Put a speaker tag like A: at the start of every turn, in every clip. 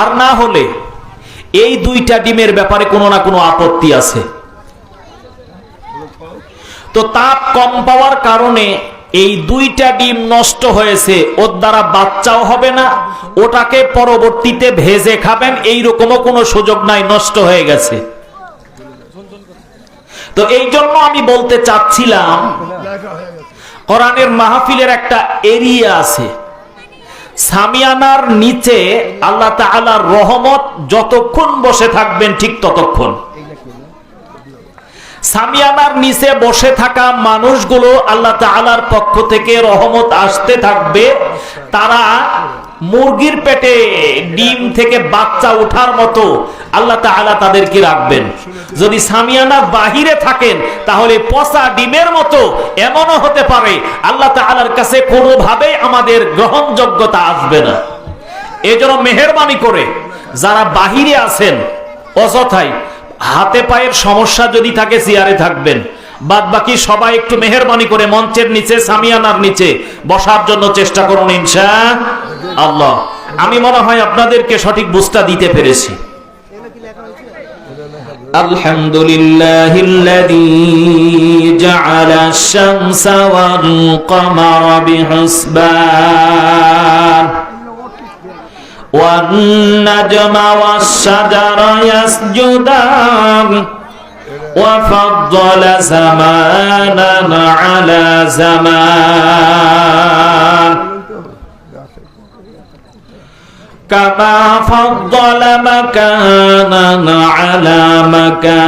A: আর না হলে এই দুইটা ডিমের ব্যাপারে কোনো না কোনো আপত্তি আছে। তো তাপ কম পাওয়ার কারণে এই দুইটা ডিম নষ্ট হয়েছে, ওর দ্বারা বাচ্চাও হবে না, ওটাকে পরবর্তীতে ভেজে খাবেন এইরকমও কোনো সুযোগ নাই, নষ্ট হয়ে গেছে। তো এই জন্য আমি বলতে চাচ্ছিলাম, কোরআনের মাহফিলের একটা এরিয়া আছে, সামিয়ানার নিচে আল্লাহ তাআলার রহমত যতক্ষণ বসে থাকবেন ঠিক ততক্ষণ। সামিয়ানার নিচে বসে থাকা মানুষগুলো আল্লাহ তাআলার পক্ষ থেকে রহমত আসতে থাকবে, তারা মুরগির পেটে ডিম থেকে বাচ্চা ওঠার মতো আল্লাহ তাআলা তাদেরকে রাখবেন। যদি সামিয়ানা বাহিরে থাকেন তাহলে পচা ডিমের মতো এমনও হতে পারে আল্লাহ তাআলার কাছে কোনোভাবেই আমাদের গ্রহণযোগ্যতা আসবে না। এজন্য মেহেরবানি করে যারা বাহিরে আছেন, অযথাই হাতে পায়ের সমস্যা যদি থাকে চেয়ারে থাকবেন, বাদ বাকি সবাই একটু মেহেরবানি করে মঞ্চের নিচে সামিয়ানার নিচে বসার জন্য চেষ্টা করুন ইনশাআল্লাহ। আমি মনে হয় আপনাদেরকে সঠিক বুঝটা দিতে পেরেছি। আলহামদুলিল্লাহিল্লাযী জাআলা আশ-শামসা ওয়াল কমারা বিহুসবান والنجم والشجر يسجدان وفضل زمانا على زمان كما فضل مكانا على مكان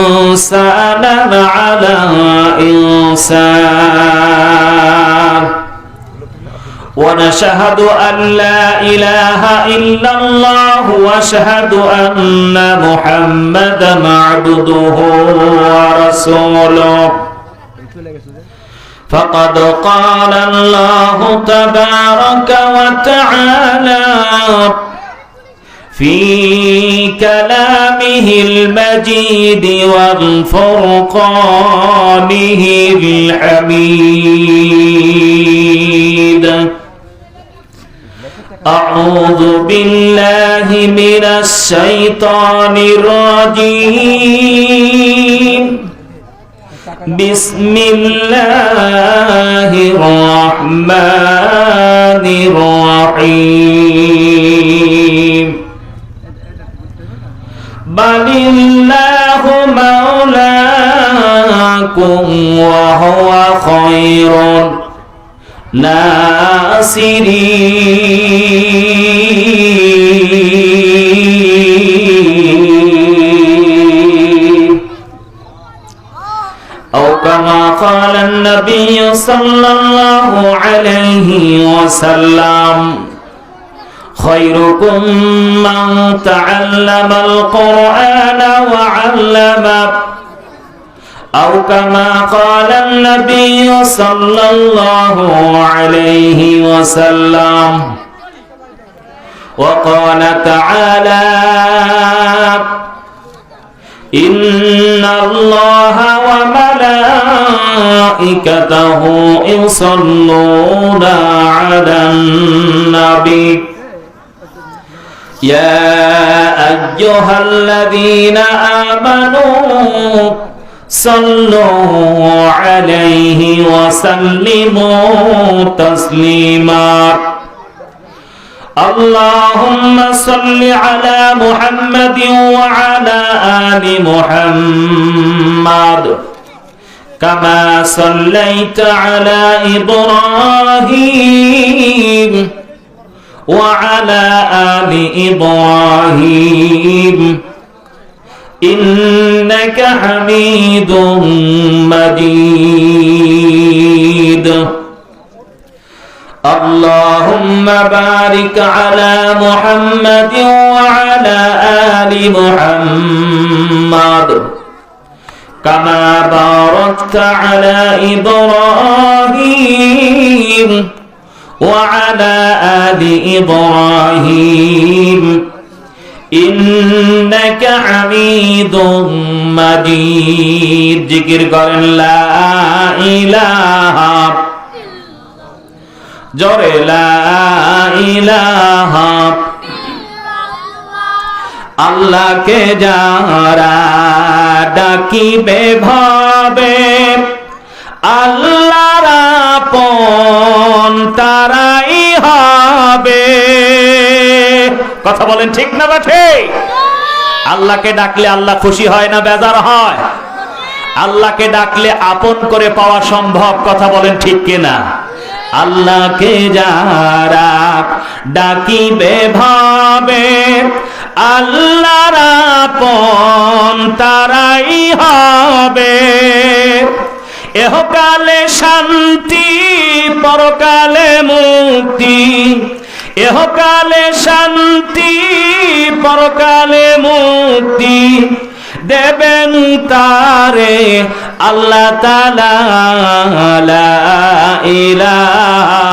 A: وإنسانا على إنسان ونشهد أن لا إله إلا الله واشهد أن محمدا عبده ورسوله فقد قال الله تبارك وتعالى في كلامه المجيد والفرقانه الحميد أعوذ بالله من الشيطان الرجيم بسم الله الرحمن الرحيم بل الله مولاكم وهو خير الناصرين أو كما قال النبي صلى الله عليه وسلم خيركم من تعلم القرآن وعلمه أو كما قال النبي صلى الله عليه وسلم وقال تعالى إن الله وملائكته يصلون على النبي يا أيها الذين آمنوا صلوا عليه وسلموا تسليما اللهم صل على محمد وعلى آل محمد كما صليت على إبراهيم وعلى آل إبراهيم إنك حميد مجيد اللهم بارك على محمد وعلى آل محمد كما باركت على إبراهيم وعلى آل إبراهيم إنك حميد مجيد ذكر قال لا إله জোরে লা ইলাহা আল্লাহকে যারা ডাকিবে ভাবে আল্লাহর আপন তারাই হবে। কথা বলেন ঠিক না বাঠে? আল্লাহকে ডাকলে আল্লাহ খুশি হয় না বেজার হয়? আল্লাহকে ডাকলে আপন করে পাওয়া সম্ভব। কথা বলেন ঠিক কিনা? আল্লাহকে যারা ডাকিবে ভাবে আল্লাহর আপন তারাই হবে। এহকালে শান্তি পরকালে মুক্তি, এহকালে শান্তি পরকালে মুক্তি দেবেন তারে আল্লাহ তাআলা। লা ইলাহা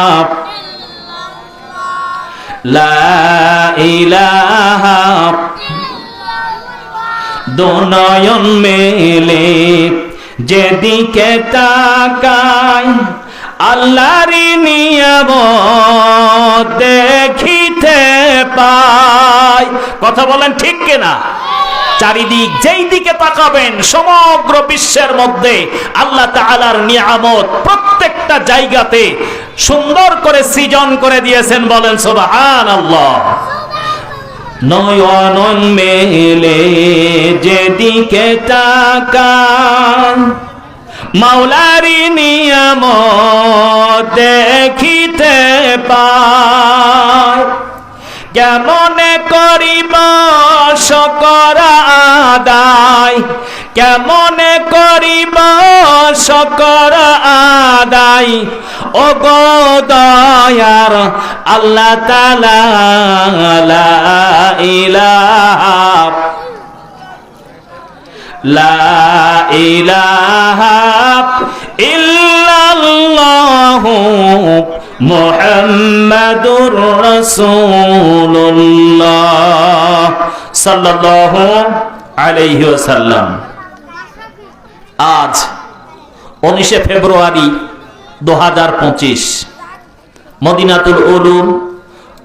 A: লা ইলাহা দুনয়ন মেলে যেদিকে তাকায় আল্লাহরই নিয়ামত দেখিতে পায়। কথা বলেন ঠিক কিনা? চারিদিক যেই দিকে তাকাবেন সমগ্র বিশ্বের মধ্যে আল্লাহ তাআলার নিয়ামত প্রত্যেকটা জায়গাতে সুন্দর করে সৃজন করে দিয়েছেন। বলেন সুবহানাল্লাহ। নয়ন মেলে যেদিকে তাকায় মাওলারি নিয়ামত দেখিতে পায়। কেমনে করিব শকর আদায়, কেমনে করিব শকর আদায় ও গো দয়ার আল্লাহ তাআলা। লা ইলাহা লা ইলাহা ইল্লাল্লাহু মুহাম্মাদুর রাসূলুল্লাহ সাল্লাল্লাহু আলাইহি ওয়াসাল্লাম। আজ 19 ফেব্রুয়ারি 2025 মদিনাতুল উলুম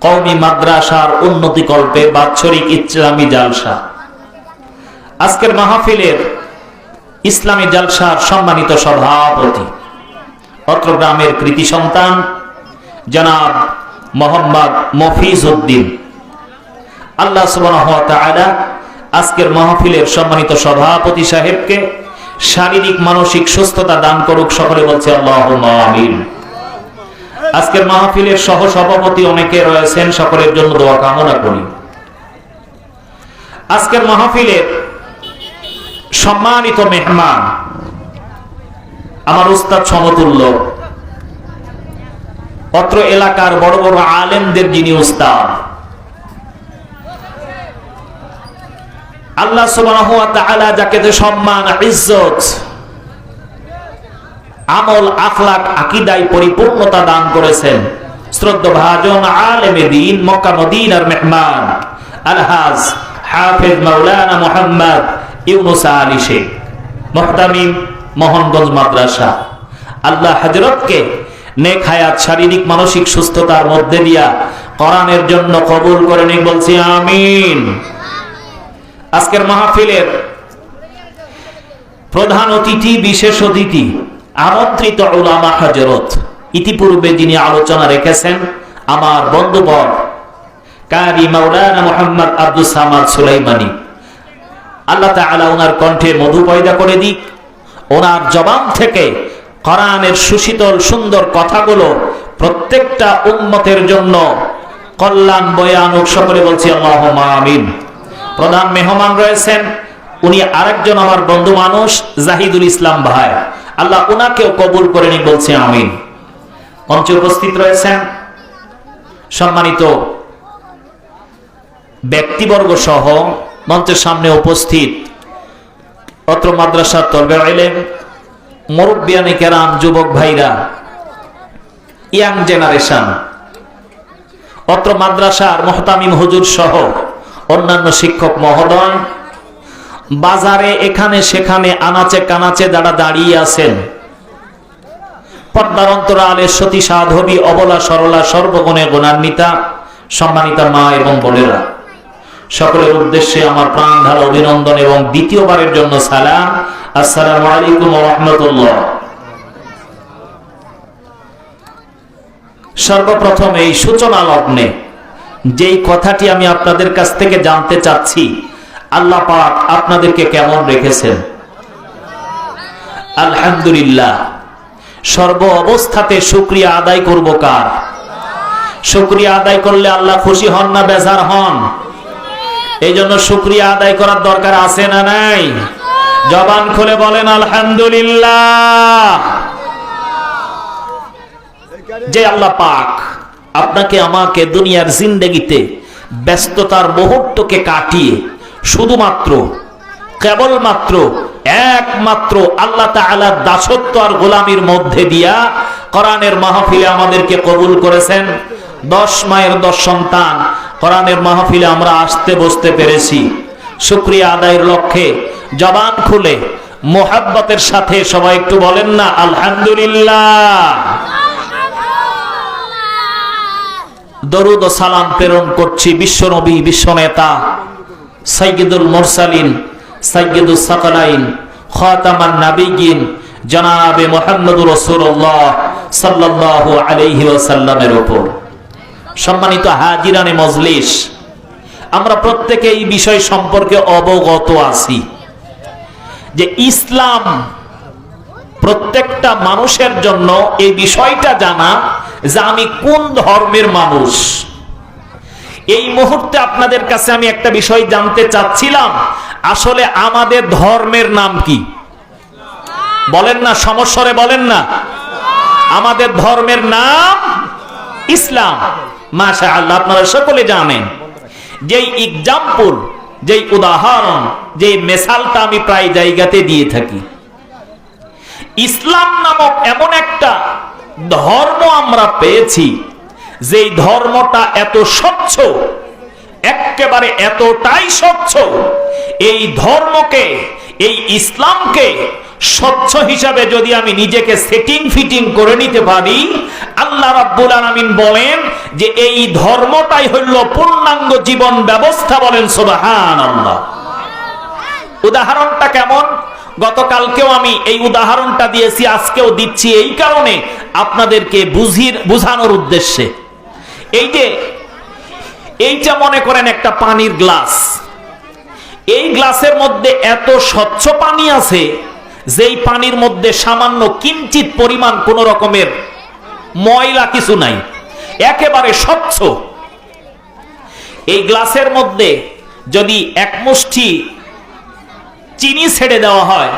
A: কওমি মাদ্রাসার উন্নতিকল্পে বাৎসরিক ইসলামী জালসা। আজকের মাহফিলের ইসলামী জালসার সম্মানিত সভাপতি অত্র গ্রামের কৃতি সন্তান জনাব মোহাম্মদ মফিজ উদ্দিন। আল্লাহ সুবহানাহু ওয়া তাআলা আজকের মাহফিলের সম্মানিত সভাপতি সাহেবকে শারীরিক মানসিক সুস্থতা দান করুক। সকলে বলছে আল্লাহুম্মা আমিন। আজকের মাহফিলের সহ সভাপতি অনেকে রয়েছেন, সকলের জন্য দোয়া কামনা করি। আজকের মাহফিলের সম্মানিত মেহমান আমার উস্তাদ সমতুল্য, অত্র এলাকার বড় বড় আলেমদের যিনি উস্তাদ, আল্লাহ সুবহানাহু ওয়া তাআলা যাকে সম্মান ইজ্জত আমল আখলাক আকীদায় পরিপূর্ণতা দান করেছেন, শ্রদ্ধভাজন আলেমে দ্বীন মক্কা মদিনার মেহমান আলহাজ হাফেজ মাওলানা মুহাম্মদ ইউনুস আলী শেখ মুহতামিম মোহনগঞ্জ মাদ্রাসা। আল্লাহ হযরতকে নেক হায়াত শারীরিক মানসিক সুস্থতার মধ্যে দিয়া কোরআনের জন্য কবুল করে নিক। বলছি আমিন। আজকের মাহফিলের প্রধান অতিথি, বিশেষ অতিথি, আমন্ত্রিত উলামা হযরত, ইতিপূর্বে যিনি আলোচনা রেখেছেন আমার বন্ধুবর কারি মাওলানা মুহাম্মদ আব্দুস সামাদ সুলাইমানি। আল্লাহ তাআলা ওনার কণ্ঠে মধু পয়দা করে দিক, ওনার জবান থেকে কোরআনের সুশীতল সুন্দর কথাগুলো প্রত্যেকটা উম্মতের জন্য কল্যাণ বয়ে আনুক। সকলে বলছি আল্লাহুম্মা আমিন। প্রধান মেহমান রয়েছেন, উনি আরেকজন আমার বন্ধু মানুষ জাহিদুল ইসলাম ভাই, আল্লাহ উনাকেও কবুল করে নিক। বলছি আমিন। মঞ্চে উপস্থিত রয়েছেন সম্মানিত ব্যক্তিবর্গ সহ মঞ্চের সামনে উপস্থিত অত্র মাদ্রাসার তলবে ইলম মুরব্বিয়ানে কেরাম, যুবক ভাইরা, ইয়াং জেনারেশন, অত্র মাদ্রাসার মুহতামিম হুজুর সহ অন্যান্য শিক্ষক মহোদয়, বাজারে এখানে সেখানে আনাচে কানাচে যারা দাঁড়িয়ে আছেন, পর্দার অন্তরালে সতী সাধবী অবলা সরলা সর্বগুণে গুণান্বিতা সম্মানিতা মা এবং বোনেরা, সকলের উদ্দেশ্যে আমার প্রাণ ঢালা অভিনন্দন এবং দ্বিতীয়বারের জন্য সালাম। আসসালামু আলাইকুম ওয়া রাহমাতুল্লাহ। সর্বপ্রথম এই সূচনা লগ্নে যেই কথাটি আমি আপনাদের কাছ থেকে জানতে চাচ্ছি, আল্লাহ পাক আপনাদেরকে কেমন রেখেছেন? আলহামদুলিল্লাহ। সর্ব অবস্থাতে শুকরিয়া আদায় করব কার? শুকরিয়া আদায় করলে আল্লাহ খুশি হন না বেজার হন? এই জন্য শুকরিয়া আদায় করার দরকার আছে না নাই? জবান খুলে বলেন আলহামদুলিল্লাহ। যে আল্লাহ পাক আপনাকে আমাকে দুনিয়ার জিন্দেগিতে ব্যস্ততার মুহূর্তকে কাটিয়ে শুধুমাত্র কেবলমাত্র একমাত্র আল্লাহ তাআলার দাসত্ব আর গোলামির মধ্যে দিয়া কোরআনের মাহফিলে আমাদেরকে কবুল করেছেন। 10 মায়ের 10 সন্তান কোরআনের মাহফিলে আমরা আসতে বসতে পেরেছি। শুকরিয়া আদায়ের লক্ষ্যে জবান খুলে মোহাব্বতের সাথে সবাই একটু বলেন না আলহামদুলিল্লাহ। দরুদ ও সালাম প্রেরণ করছি বিশ্বনবী বিশ্বনেতা সাইয়্যিদুল মুরসালিন সাইয়্যিদুস সাকালাইন খাতামান নাবিয়্যিন জনাবে মুহাম্মদুর রাসূলুল্লাহ সাল্লাল্লাহু আলাইহি ওয়াসাল্লামের উপর। সম্মানিত হাজিরানে মজলিস, আমরা প্রত্যেকে এই বিষয় সম্পর্কে অবগত আছি যে ইসলাম প্রত্যেকটা মানুষের জন্য এই বিষয়টা জানা যে আমি কোন ধর্মের মানুষ। এই মুহূর্তে আপনাদের কাছে আমি একটা বিষয় জানতে চাচ্ছিলাম, আসলে আমাদের ধর্মের নাম কি? বলেন না, সমস্বরে বলেন না। আমাদের ধর্মের নাম ইসলাম। মাশাআল্লাহ, আপনারা সকলে জানেন। যেই এক্সাম্পল, যেই উদাহরণ, যেই মেসালটা আমি প্রায় জায়গাতে দিয়ে থাকি, ইসলাম নামক এমন একটা ধর্ম আমরা পেয়েছি যেই ধর্মটা এত স্বচ্ছ, একেবারে এতটাই স্বচ্ছ, এই ধর্মকে, এই ইসলামকে স্বচ্ছ হিসাবে যদি আমি নিজেকে সেটিং ফিটিং করে নিতে পারি, আল্লাহ রাব্বুল আলামিন বলেন যে এই ধর্মটাই হইল পূর্ণাঙ্গ জীবন ব্যবস্থা। বলেন সুবহানাল্লাহ। উদাহরণটা কেমন? গতকালকেও আমি এই উদাহরণটা দিয়েছি, আজকেও দিচ্ছি এই কারণে আপনাদেরকে বুঝানোর উদ্দেশ্যে। এইটা মনে করেন একটা পানির গ্লাস। এই গ্লাসের মধ্যে এত স্বচ্ছ পানি আছে যেই পানির মধ্যে সামান্য কিঞ্চিত পরিমাণ কোন রকমের ময়লা কিছু নাই, একেবারে স্বচ্ছ। এই গ্লাসের মধ্যে যদি এক মুষ্টি চিনি ছেড়ে দেওয়া হয়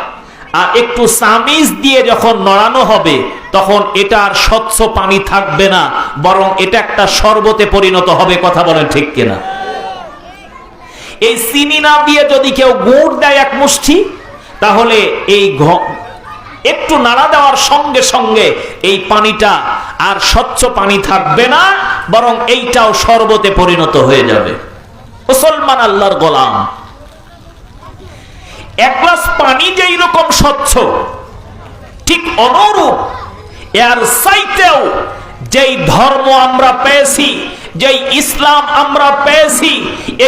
A: আর একটু চামিচ দিয়ে যখন নড়ানো হবে, তখন এটা আর স্বচ্ছ পানি থাকবে না, বরং এটা একটা শরবতে পরিণত হবে। কথা বলেন ঠিক কিনা? এই চিনি না দিয়ে যদি কেউ গুড় দেয় এক মুষ্টি, তাহলে এই একটু নাড়া দেওয়ার সঙ্গে সঙ্গে এই পানিটা আর স্বচ্ছ পানি থাকবে না, বরং এইটাও শরবতে পরিণত হয়ে যাবে। মুসলমান আল্লাহর গোলাম, এক গ্লাস পানি যেই রকম স্বচ্ছ, ঠিক অনুরূপ এর চাইতেও যেই ধর্ম আমরা পেয়েছি, যেই ইসলাম আমরা পেয়েছি,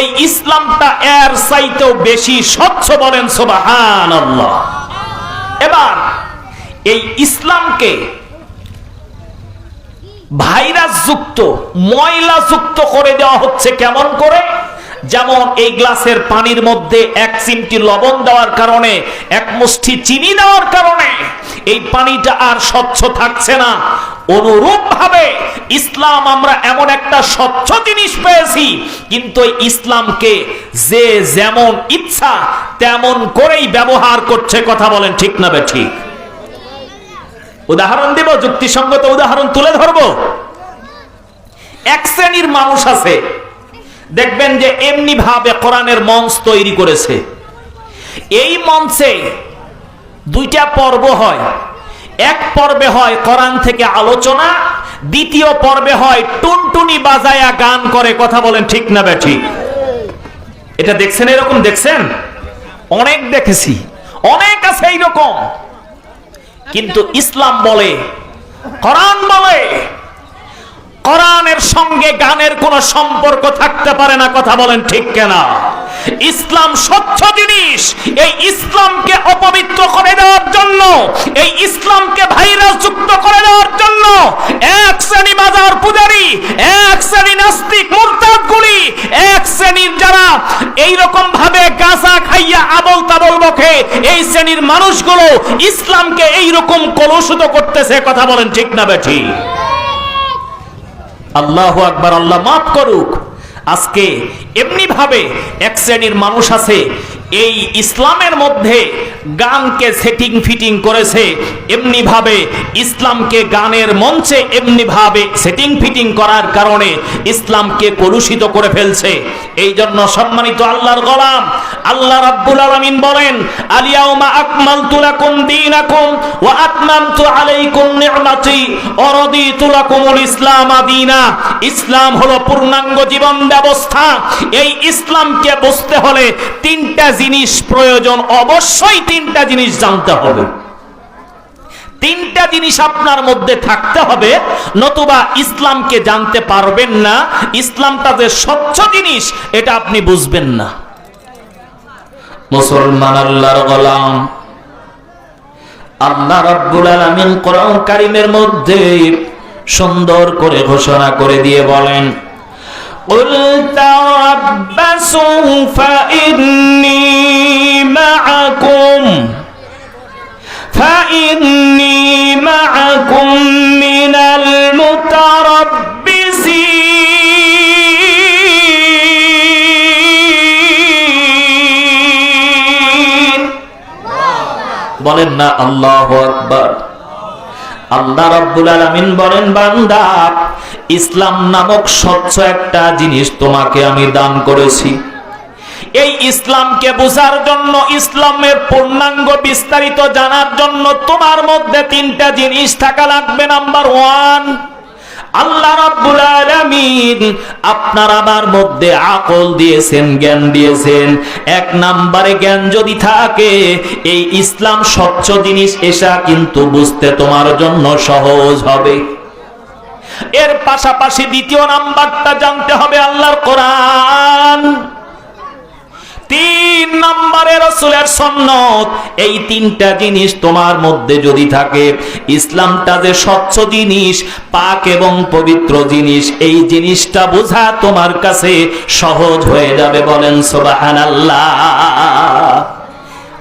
A: এই ইসলামটা এর চাইতেও বেশি স্বচ্ছ। বলেন সুবহানাল্লাহ। এবার এই ইসলামকে ভাইরাস যুক্ত, ময়লা যুক্ত করে দেওয়া হচ্ছে। কেমন করে? যেমন এই গ্লাসের পানির মধ্যে 1 চিমটি লবণ দেওয়ার কারণে, 1 মুষ্টি চিনি দেওয়ার কারণে এই পানিটা আর স্বচ্ছ থাকছে না, অনুরূপ ভাবে ইসলাম আমরা এমন একটা স্বচ্ছ জিনিস পেয়েছি, কিন্তু ইসলামকে যে যেমন ইচ্ছা তেমন করেই ব্যবহার করছে। কথা বলেন ঠিক না বেঠিক? উদাহরণ দেব, যুক্তিসঙ্গত উদাহরণ তুলে ধরবো। এক শ্রেণীর মানুষ আছে, দেখবেন যে এমনি ভাবে কোরআনের মঞ্চ তৈরি করেছে। এই মঞ্চে 2টা পর্ব হয়। এক পর্বে হয় কোরআন থেকে আলোচনা, দ্বিতীয় পর্বে হয় টুনটুনি বাজায়া গান করে। কথা বলেন ঠিক না বেঠিক? এটা দেখছেন? এরকম দেখছেন? অনেক দেখেছি, অনেক আছে এইরকম। কিন্তু ইসলাম বলে কোরআন বলে কোরআনের সঙ্গে গানের কোনো সম্পর্ক থাকতে পারে না। কথা বলেন ঠিক কিনা? ইসলাম স্বচ্ছ জিনিস। এই ইসলামকে অপবিত্র করে দেওয়ার জন্য, এই ইসলামকে ভাইরাস যুক্ত করে দেওয়ার জন্য এক শ্রেণী মাজার পূজারী, এক শ্রেণী নাস্তিক মুরতাদগুলি, এক শ্রেণীর যারা এইরকম ভাবে গাঁজা খাইয়া আবল তাবল বকে, এই শ্রেণীর মানুষগুলো ইসলামকে এইরকম কলুষিত করতেছে। কথা বলেন ঠিক না বেঠি? আল্লাহু আকবার, আল্লাহ মাফ করুক। আজকে এমনি ভাবে এক শ্রেণীর মানুষ আছে এই ইসলামের মধ্যে গানকে সেটিং ফিটিং করেছে, এমনি ভাবে ইসলামকে গানের মঞ্চে এমনি ভাবে সেটিং ফিটিং করার কারণে ইসলামকে কলুষিত করে ফেলছে। এই জন্য সম্মানিত আল্লাহর গোলাম, আল্লাহ রাব্বুল আলামিন বলেন, আলিয়াউমা আকমালতু লাকুম দীনাকুম ওয়া আতমামতু আলাইকুম নি'মাতি ওয়া রাদিতু লাকুমুল ইসলাম দীনা। ইসলাম হলো পূর্ণাঙ্গ জীবন ব্যবস্থা। এই ইসলামকে বুঝতে হলে তিনটা জিনিস প্রয়োজন, অবশ্যই তিনটা জিনিস জানতে হবে। তিনটা জিনিস আপনার মধ্যে থাকতে হবে, নতুবা ইসলামকে জানতে পারবেন না। ইসলামটা যে স্বচ্ছ জিনিস এটা আপনি বুঝবেন না। মুসলমান আল্লাহর গোলাম, আল্লাহ রাব্বুল আলামিন কোরআন কারীমের মধ্যে সুন্দর করে ঘোষণা করে দিয়ে বলেন, قل تربصوا فإني معكم من المتربصين। বলেন না আল্লাহু আকবার। আল্লাহ রাব্বুল আলামিন বলেন, বান্দা, ইসলাম নামক স্বচ্ছ একটা জিনিস তোমাকে আমি দান করেছি। এই ইসলামকে বোঝার জন্য, ইসলামের পূর্ণাঙ্গ বিস্তারিত জানার জন্য তোমার মধ্যে তিনটা জিনিস থাকা লাগবে। নাম্বার ওয়ান, আল্লাহ রাব্বুল আলামিন আপনার আমার মধ্যে আকল দিয়েছেন, জ্ঞান দিয়েছেন। এক নম্বরে জ্ঞান যদি থাকে, এই ইসলাম স্বচ্ছ জিনিস এসা কিন্তু বুঝতে তোমার জন্য সহজ হবে। এর পাশাপাশি দ্বিতীয় নাম্বারটা জানতে হবে আল্লাহর কোরআন। তিন নম্বরে রাসূলের সুন্নাত। এই তিনটা জিনিস তোমার মধ্যে যদি থাকে, ইসলামটা যে স্বচ্ছ জিনিস, পাক এবং পবিত্র জিনিস, এই জিনিসটা বোঝা তোমার কাছে সহজ হয়ে যাবে। বলেন সুবহানাল্লাহ।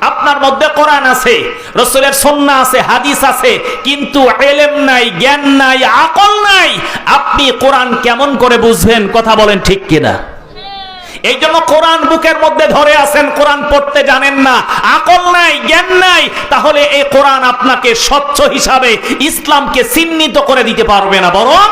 A: আপনার মধ্যে কোরআন আছে, রাসূলের সুন্নাহ আছে, হাদিস আছে, কিন্তু ইলম নাই, জ্ঞান নাই, আকল নাই। আপনি কোরআন কেমন করে বুঝবেন? কথা বলেন ঠিক কিনা? এই জন্য কোরআন বুকের মধ্যে ধরে আছেন, কোরআন পড়তে জানেন না, আকল নাই, জ্ঞান নাই, তাহলে এই কোরআন আপনাকে স্বচ্ছ হিসাবে ইসলামকে চিহ্নিত করে দিতে পারবে না। বরং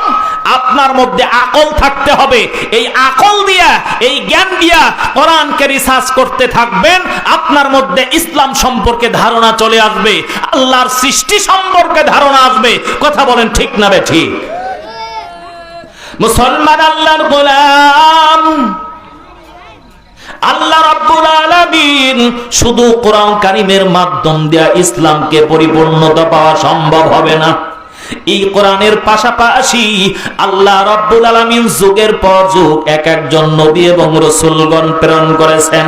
A: আপনার মধ্যে আকল থাকতে হবে। এই আকল দিয়া, এই জ্ঞান দিয়া কোরআনকে রিসার্চ করতে থাকবেন, আপনার মধ্যে ইসলাম সম্পর্কে ধারণা চলে আসবে, আল্লাহর সৃষ্টি সম্পর্কে ধারণা আসবে। কথা বলেন ঠিক না বেঠিক? মুসলমান আল্লাহর গোলাম, আল্লাহ রাব্বুল আলামিন শুধু কোরআন কারীমের মাধ্যম দিয়ে ইসলামকে পরিপূর্ণতা পাওয়া সম্ভব হবে না। এই কোরআনের পাশাপাশি আল্লাহ রাব্বুল আলামিন যুগের পর যুগ এক একজন নবী এবং রাসূলগণ প্রেরণ করেছেন।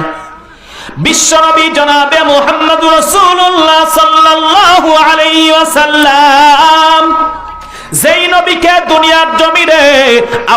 A: বিশ্বনবী জনাবে মুহাম্মদুর রাসূলুল্লাহ সাল্লাল্লাহু আলাইহি ওয়াসাল্লাম, যেই নবীকে দুনিয়ার জমিনে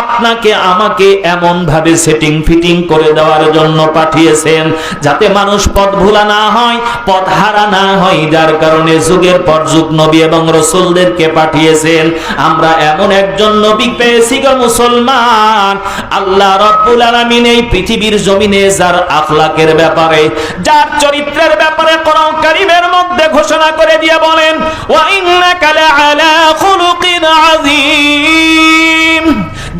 A: আপনাকে আমাকে এমন ভাবে সেটিং ফিটিং করে দেওয়ার জন্য পাঠিয়েছেন, যাতে মানুষ পথ ভোলা না হয়, পথ হারা না হয়, যার কারণে যুগের পর যুগ নবী এবং রাসূলদেরকে পাঠিয়েছেন। আমরা এমন একজন নবী পেয়েছি গো মুসলমান, আল্লাহ রাব্বুল আলামিন এই পৃথিবীর জমিনে যার আখলাকের ব্যাপারে, যার চরিত্রের ব্যাপারে কোরআন কারীমের মধ্যে ঘোষণা করে দিয়ে বলেন, ওয়া ইন্নাকা লাআলা খুলুকিন আযীম।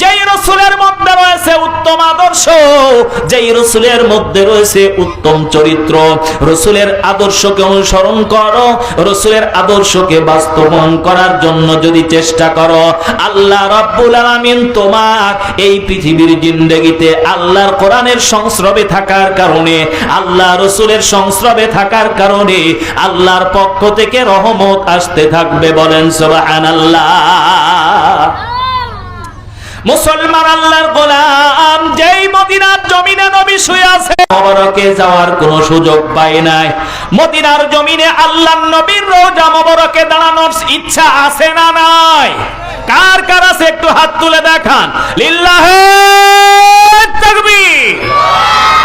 A: যেই রাসূলের মধ্যে রয়েছে উত্তম আদর্শ, আদর্শ, যেই রসুলের মধ্যে রয়েছে উত্তম চরিত্র, রসুলের আদর্শকে অনুসরণ করো, রসুলের আদর্শকে বাস্তবায়ন করার জন্য যদি চেষ্টা করো, আল্লাহ রাব্বুল আলামিন তোমার এই পৃথিবীর জিন্দেগিতে আল্লাহর কোরআনের সংস্রবে থাকার কারণে, আল্লাহ রসুলের সংস্রবে থাকার কারণে আল্লাহর পক্ষ থেকে রহমত আসতে থাকবে। বলেন সুবহানাল্লাহ। মুসলমান আল্লাহর গোলাম যেই মদিনার জমিনে নবী শুয়ে আছে, মোবারকে যাওয়ার কোনো সুযোগ পায় নাই, মদিনার জমিনে আল্লাহর নবীর রওজা মোবারকে দাঁড়ানোর ইচ্ছা আছে না নাই? কার কার আছে একটু হাত তুলে দেখান। লিল্লাহি তাকবীর।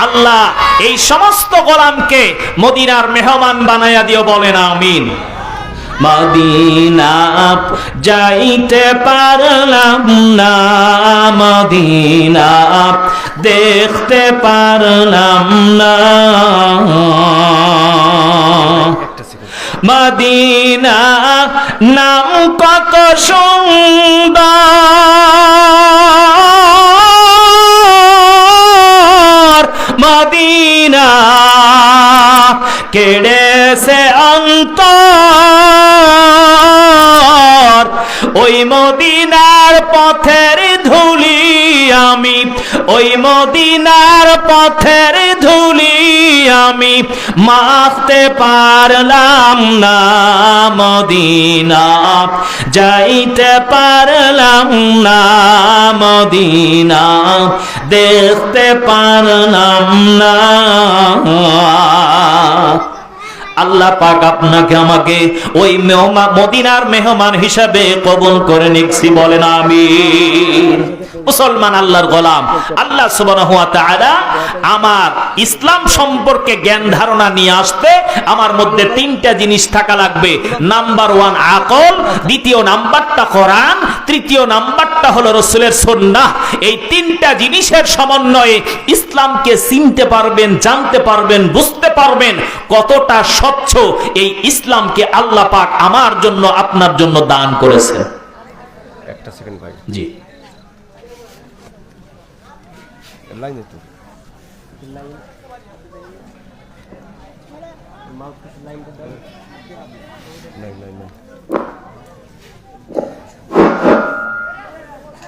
A: আল্লাহ এই সমস্ত গোলামকে মদিনার মেহমান বানায়া দিও, বলেন আমিন। মদিনা যাইতে পারলাম না, মদিনা দেখতে পারলাম না, মদিনা নাম কত সুন্দর, মদিনা কেড়েছে অন্তর, ওই মদিনার পথের ধুলি আমি, ওই মদিনার পথের ধুলি আমি মাখতে পারলাম না, মদিনা যাইতে পারলাম না, মদিনা দেখতে পারলাম না। আল্লাহ পাক আপনাকে আমাকে ওই মদিনার মেহমান হিসাবে কবুল করে নিচ্ছি, বলেন আমিন। মুসলমান আল্লাহর গোলাম, আল্লাহ সুবহানাহু ওয়া তাআলা আমার ইসলাম সম্পর্কে জ্ঞান ধারণা নিয়ে আসতে আমার মধ্যে তিনটা জিনিস থাকা লাগবে। নাম্বার 1 আকল, দ্বিতীয় নাম্বারটা কোরআন, তৃতীয় নাম্বারটা হলো রাসূলের সুন্নাহ। এই তিনটা জিনিসের সমন্বয়ে ইসলামকে চিনতে পারবেন, জানতে পারবেন, বুঝতে পারবেন কতটা স্বচ্ছ এই ইসলামকে আল্লাহ পাক আমার জন্য আপনার জন্য দান করেছেন।
B: একটা সেকেন্ড ভাই।
A: জি
B: লাইনে তো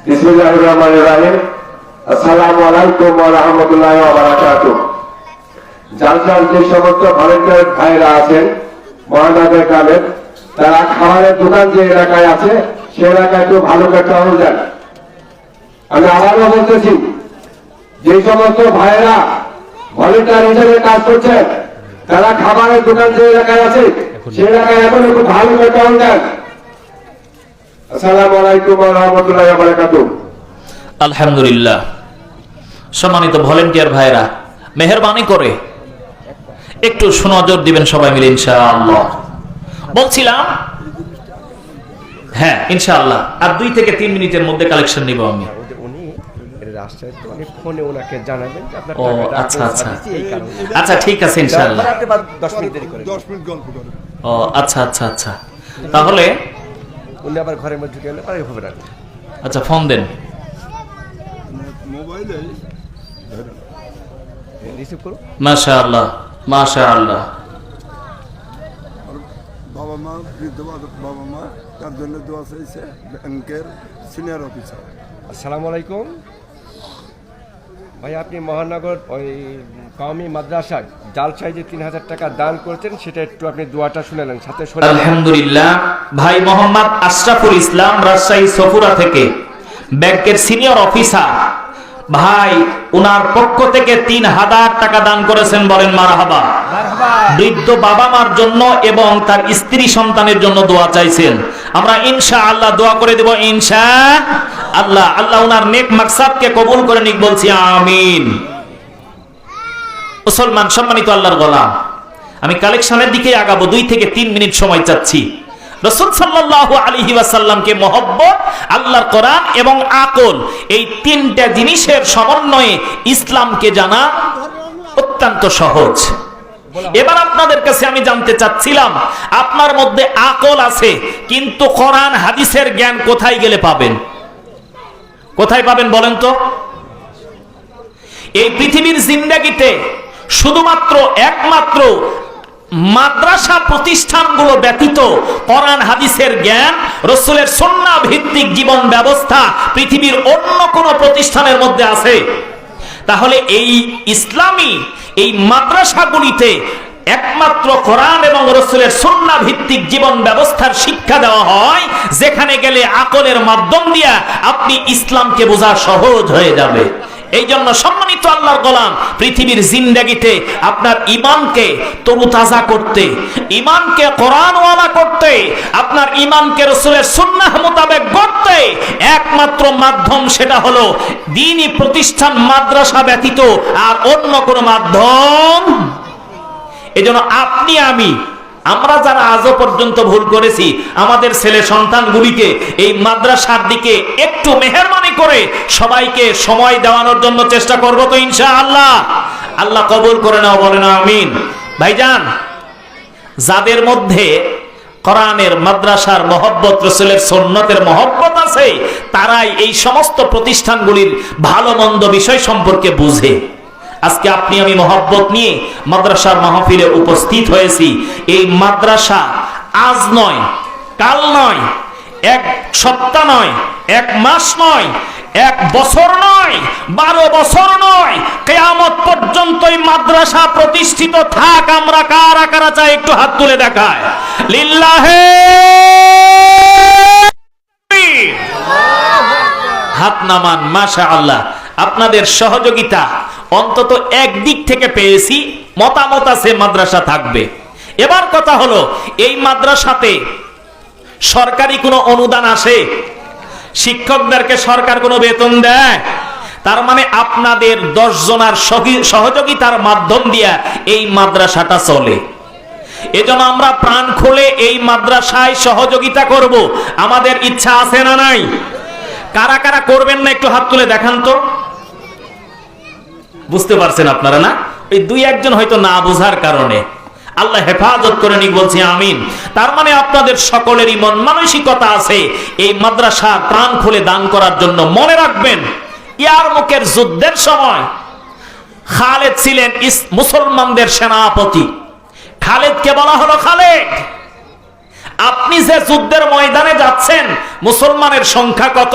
C: বিসমিল্লাহির রহমানির রহিম। আসসালামু আলাইকুম ওয়া রাহমাতুল্লাহি ওয়া বারাকাতুহু। জালসার যে সমস্ত ভলেন্টিয়ার ভাইরা আছেন মহানগর গ্রামের, তারা খাবারের দোকান যে এলাকায় আছে সে এলাকায় একটু ভালো করে টহল দেন। আমি আবারও বলতেছি, যে সমস্ত ভাইরা ভলেন্টিয়ার হিসেবে কাজ করছেন, তারা খাবারের দোকান যে এলাকায় আছে সে এলাকায় এখন একটু ভালো করে টহল দেন। আসসালামু আলাইকুম ওয়া রাহমাতুল্লাহি ওয়া বারাকাতুহু।
A: আলহামদুলিল্লাহ। সম্মানিত ভলেন্টিয়ার ভাইরা, মেহেরবানি করে একটু সুনজর দিবেন সবাই মিলে ইনশাআল্লাহ। বলছিলাম, হ্যাঁ ইনশাআল্লাহ আর 2 থেকে 3 মিনিটের মধ্যে কালেকশন নিব আমি।
B: উনি রাস্তায় তো উনি ফোনে ওনাকে জানাবেন যে আপনার
A: ও
B: টাকাটা
A: আচ্ছা আচ্ছা
B: দিচ্ছি এই কারণে।
A: আচ্ছা ঠিক আছে ইনশাআল্লাহ।
B: আপনি 10 মিনিট দেরি করেন।
D: 10 মিনিট গল্প করেন।
A: ও আচ্ছা আচ্ছা আচ্ছা, তাহলে
B: উনি আবার ঘরের মধ্যে ঢুকে গেলে পরে হবে না।
A: আচ্ছা ফোন দেন।
D: মোবাইলে
B: রিসিভ করুন।
A: মাশাআল্লাহ মাশাআল্লাহ।
D: বাবা মা বৃদ্ধ বাবা মা তার জন্য দোয়া চাইছে ব্যাংকের সিনিয়র অফিসার।
B: আসসালামু আলাইকুম ভাই, আপনি মহানগর ওই কওমি মাদ্রাসা জালসায় যে 3000 টাকা দান করেছেন, সেটা একটু আপনি দোয়াটা শুনেলেন সাথে শুনে।
A: আলহামদুলিল্লাহ। ভাই মোহাম্মদ আশরাফুল ইসলাম রাজশাহী সফুরা থেকে ব্যাংকের সিনিয়র অফিসার ভাই, উনার পক্ষ থেকে 3000 টাকা দান করেছেন, বলেন মারহাবা। বৃদ্ধ বাবা মার জন্য এবং তার স্ত্রী সন্তানের জন্য দোয়া চাইছেন। আমরা ইনশাআল্লাহ দোয়া করে দেব ইনশাআল্লাহ। আল্লাহ উনার নেক মাকসাদকে কবুল করে নিক, বলছি আমিন। মুসলমান সম্মানিত আল্লাহর গোলাম, আমি কালেকশনের দিকে আগাবো। 2 থেকে 3 মিনিট সময় চাচ্ছি। রাসূল সাল্লাল্লাহু আলাইহি ওয়াসাল্লামকে মহব্বত, আল্লাহর কোরআন এবং আকল, এই 3টা জিনিসের সমন্বয়ে ইসলামকে জানা অত্যন্ত সহজ। এবার আপনাদের কাছে আমি জানতে চাচ্ছিলাম, আপনার মধ্যে আকল আছে কিন্তু কোরআন হাদিসের জ্ঞান কোথায় গেলে পাবেন? কোথায় পাবেন বলেন তো? এই পৃথিবীর জিন্দেগিতে শুধুমাত্র একমাত্র মাদ্রাসা প্রতিষ্ঠানগুলো ব্যতীত কোরআন হাদিসের জ্ঞান, রাসূলের সুন্নাহ ভিত্তিক জীবন ব্যবস্থা পৃথিবীর অন্য কোনো প্রতিষ্ঠানের মধ্যে আছে? তাহলে এই ইসলামী এই মাদ্রাসাগুলিতে একমাত্র কোরআন এবং রাসূলের সুন্নাহ ভিত্তিক জীবন ব্যবস্থার শিক্ষা দেওয়া হয়, যেখানে গেলে আকলের মাধ্যম দিয়া আপনি ইসলামকে বোঝা সহজ হয়ে যাবে। এই জন্য সম্মানিত আল্লাহর গোলাম, পৃথিবীর জিন্দেগিতে আপনার ঈমানকে তরুতাজা করতে, ঈমানকে কোরআনওয়ালা করতে, আপনার ঈমানকে রাসূলের সুন্নাহ মোতাবেক গড়তে একমাত্র মাধ্যম সেটা হলো দ্বীনি প্রতিষ্ঠান মাদ্রাসা ব্যতীত আর অন্য কোনো মাধ্যম। এজন্য আপনি আমরা যারা আজও পর্যন্ত ভুল করেছি, আমাদের ছেলে সন্তানগুলিকে এই মাদ্রাসার দিকে একটু মেহেরবানি করে সবাইকে সময় দেওয়ানোর জন্য চেষ্টা করব তো ইনশাআল্লাহ। আল্লাহ কবুল করে নাও, বলেন আমিন। ভাইজান, যাদের মধ্যে কোরআনের মাদ্রাসার মহব্বত, রাসূলের সুন্নতের মহব্বত আছে, তারাই এই সমস্ত প্রতিষ্ঠানগুলির ভালো মন্দ বিষয় সম্পর্কে বুঝে। আজকে আপনি আমি মহব্বত নিয়ে মাদ্রাসার মাহফিলে উপস্থিত হয়েছি। এই মাদ্রাসা আজ নয়, কাল নয়, এক সপ্তাহ নয়, এক মাস নয়, এক বছর নয়, 12 বছর নয়, কিয়ামত পর্যন্ত এই মাদ্রাসা প্রতিষ্ঠিত থাক। আমরা কারা কারা চাই একটু হাত তুলে দেখায়। লিল্লাহে হাত নামান। মাশাআল্লাহ, আপনাদের সহযোগিতা অন্তত এক দিক থেকে পেয়েছি, মতামত আছে মাদ্রাসা থাকবে। এবার কথা হলো, এই মাদ্রাসাতে সরকারি কোনো অনুদান আসে? শিক্ষকদেরকে সরকার কোনো বেতন দেয়? তার মানে আপনাদের 10 জনের সহযোগিতার মাধ্যম দিয়া এই মাদ্রাসাটা চলে। এজন্য আমরা প্রাণ খুলে এই মাদ্রাসায় সহযোগিতা করব। আমাদের ইচ্ছা আছে না নাই? কারা কারা করবেন না একটু হাত তুলে দেখান তো। বুঝতে পারছেন আপনারা না? ওই 2-1 হয়তো না বোঝার কারণে। আল্লাহ হেফাজত করে নিক, বলছি আমিন। তার মানে আপনাদের সকলেরই মন মানসিকতা আছে এই মাদ্রাসা প্রাণ খুলে দান করার জন্য। মনে রাখবেন, ইয়ারমুকের যুদ্ধের সময় খালেদ ছিলেন মুসলমানদের সেনাপতি। খালেদকে বলা হলো, খালেদ, আপনি যে যুদ্ধের ময়দানে যাচ্ছেন, মুসলমানের সংখ্যা কত?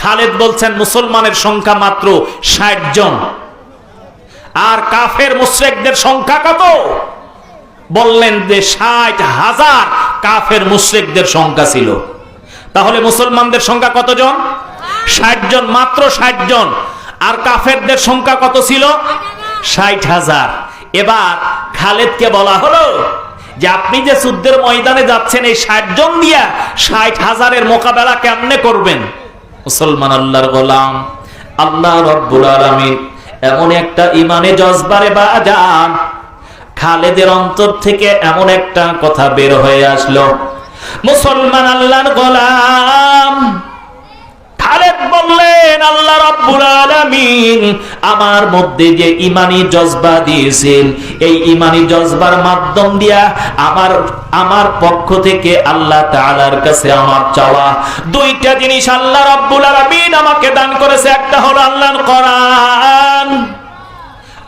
A: খালেদ বলছেন, মুসলমানের সংখ্যা মাত্র 60 জন। আর কাফের মুশরিকদের সংখ্যা কত? বললেন যে 60,000 কাফের মুশরিকদের সংখ্যা ছিল। তাহলে মুসলমানদের সংখ্যা কতজন? 60 জন, মাত্র 60 জন। আর কাফেরদের সংখ্যা কত ছিল? 60,000। এবার খালেদকে বলা হলো যে আপনি যে যুদ্ধের ময়দানে যাচ্ছেন, এই 60 জন দিয়া 60,000-এর মোকাবেলা কেমনে করবেন? মুসলমান আল্লাহর গোলাম, আল্লাহ রাব্বুল আলামিন এমন একটা ইমানে জজবারে বাজান, খালেদের অন্তর থেকে এমন একটা কথা বের হয়ে আসলো। মুসলমান আল্লাহর গোলাম খালেদ বললেন, আল্লাহ রাব্বুল আলামিন আমার মধ্যে যে ঈমানি জজবা দিয়েছেন, এই ঈমানি জজবার মাধ্যম দিয়া আমার পক্ষ থেকে আল্লাহ তাআলার কাছে আমার চাওয়া 2টা জিনিস আল্লাহ রাব্বুল আলামিন আমাকে দান করেছে। একটা হলো আল্লাহর কোরআন।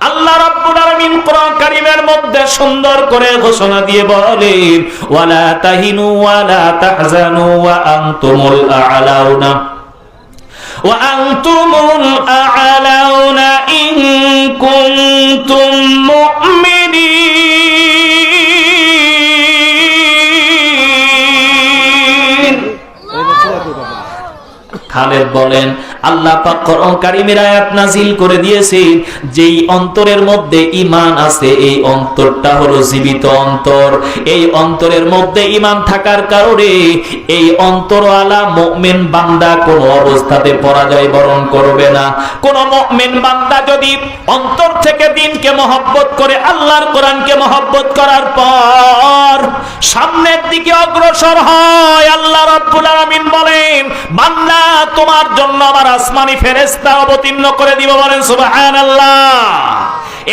A: আল্লাহ রাব্বুল আলামিন কোরআন কারীমের মধ্যে সুন্দর করে ঘোষণা দিয়ে বলেন, ওয়ালা তাহিনু ওয়ালা তাহজানু ওয়া আনতুমুল আ'লাউনা وأنتم الأعلون إن كنتم مؤمنين। খালেদ বলেন, আল্লাহ পাক কোরআন কারীমের আয়াত নাযিল করে দিয়েছেন, যেই অন্তরের মধ্যে ঈমান আছে, এই অন্তরটা হলো জীবিত অন্তর। এই অন্তরের মধ্যে ঈমান থাকার কারণে এই অন্তরওয়ালা মুমিন বান্দা কোনো অবস্থাতে পরাজয় বরণ করবে না। কোন মুমিন বান্দা যদি অন্তর থেকে দ্বীনকে মহব্বত করে, আল্লাহর কোরআনকে মহব্বত করার পর সামনের দিকে অগ্রসর হয়, আল্লাহ রাব্বুল আলামিন বলেন, বান্দা তোমার জন্য আমার আসমানি ফেরেশতা অবতীর্ণ করে দিব। বলেন সুবহানাল্লাহ।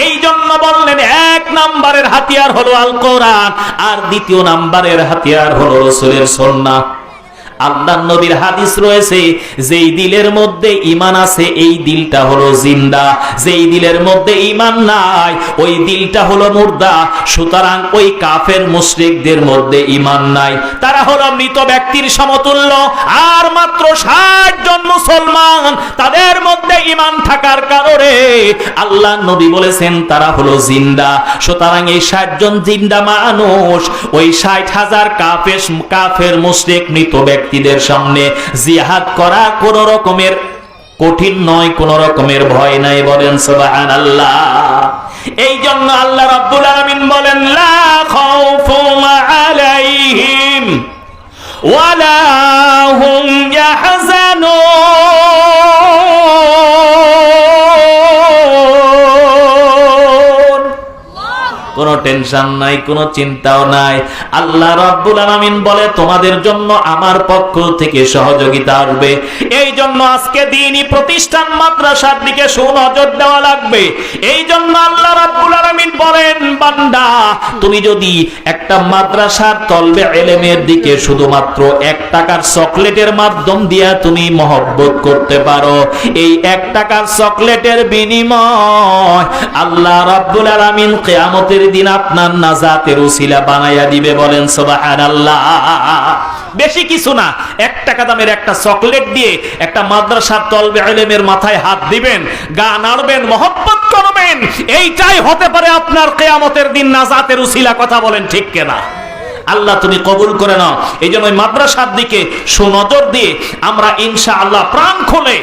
A: এই জন্য বললেন, 1 নম্বরের হাতিয়ার হলো আল কোরআন, আর 2য় নম্বরের হাতিয়ার হলো রাসূলের সুন্নাহ। আল্লাহর নবীর হাদিস রয়েছে, যেই দিলের মধ্যে ঈমান আছে এই দিলটা হলো জিন্দা, যেই দিলের মধ্যে ঈমান নাই ওই দিলটা হলো মুর্দা। সুতরাং ওই কাফের মুশরিকদের মধ্যে ঈমান নাই, তারা হলো মৃত ব্যক্তির সমতুল্য। আর মাত্র 60 জন মুসলমান, তাদের মধ্যে ঈমান থাকার কারণে আল্লাহ নবী বলেছেন তারা হলো জিন্দা। সুতরাং এই 60 জন জিন্দা মানুষ ওই 60,000 কাফের মুশরিক মৃত ব্যক্তিদের সামনে জিহাদ করা কোন রকমের কঠিন নয়, কোন রকমের ভয় নাই। বলেন সুবহানাল্লাহ। এই জন্য আল্লাহ রাব্বুল আলামিন বলেন লা খাউফুন আলাইহিম ওয়ালা হুম ইয়াহজানুন। কোনো টেনশন নাই, কোনো চিন্তাও নাই। আল্লাহ রাব্বুল আলামিন বলে তোমাদের জন্য আমার পক্ষ থেকে সহযোগিতা আসবে। এই জন্য আজকে দ্বীনি প্রতিষ্ঠান মাদ্রাসার দিকে সুনজর দেওয়া লাগবে। এই জন্য আল্লাহ রাব্বুল আলামিন বলেন বান্দা, তুমি যদি একটা মাদ্রাসার তলবে ইলমের দিকে শুধুমাত্র 1 টাকার চকলেটের মাধ্যম দিয়ে তুমি মহব্বত করতে পারো, এই 1 টাকার চকলেটের বিনিময় আল্লাহ রাব্বুল আলামিন কিয়ামতের দিন আপনার নাজাতের উসিলা বানায়া দিবে। বলেন সুবহানাল্লাহ। বেশি কিছু না, 1 টাকা দামের একটা চকলেট দিয়ে একটা মাদ্রাসার তলবে ইলমের মাথায় হাত দিবেন, গা নাড়বেন, মহব্বত করবেন, এইটাই হতে পারে আপনার কিয়ামতের দিন নাজাতের উসিলা। কথা বলেন ঠিক কিনা? আল্লাহ তুমি কবুল করে নাও। এই জন্য মাদ্রাসার দিকে সুনজর দিয়ে আমরা ইনশাআল্লাহ প্রাণ খুলে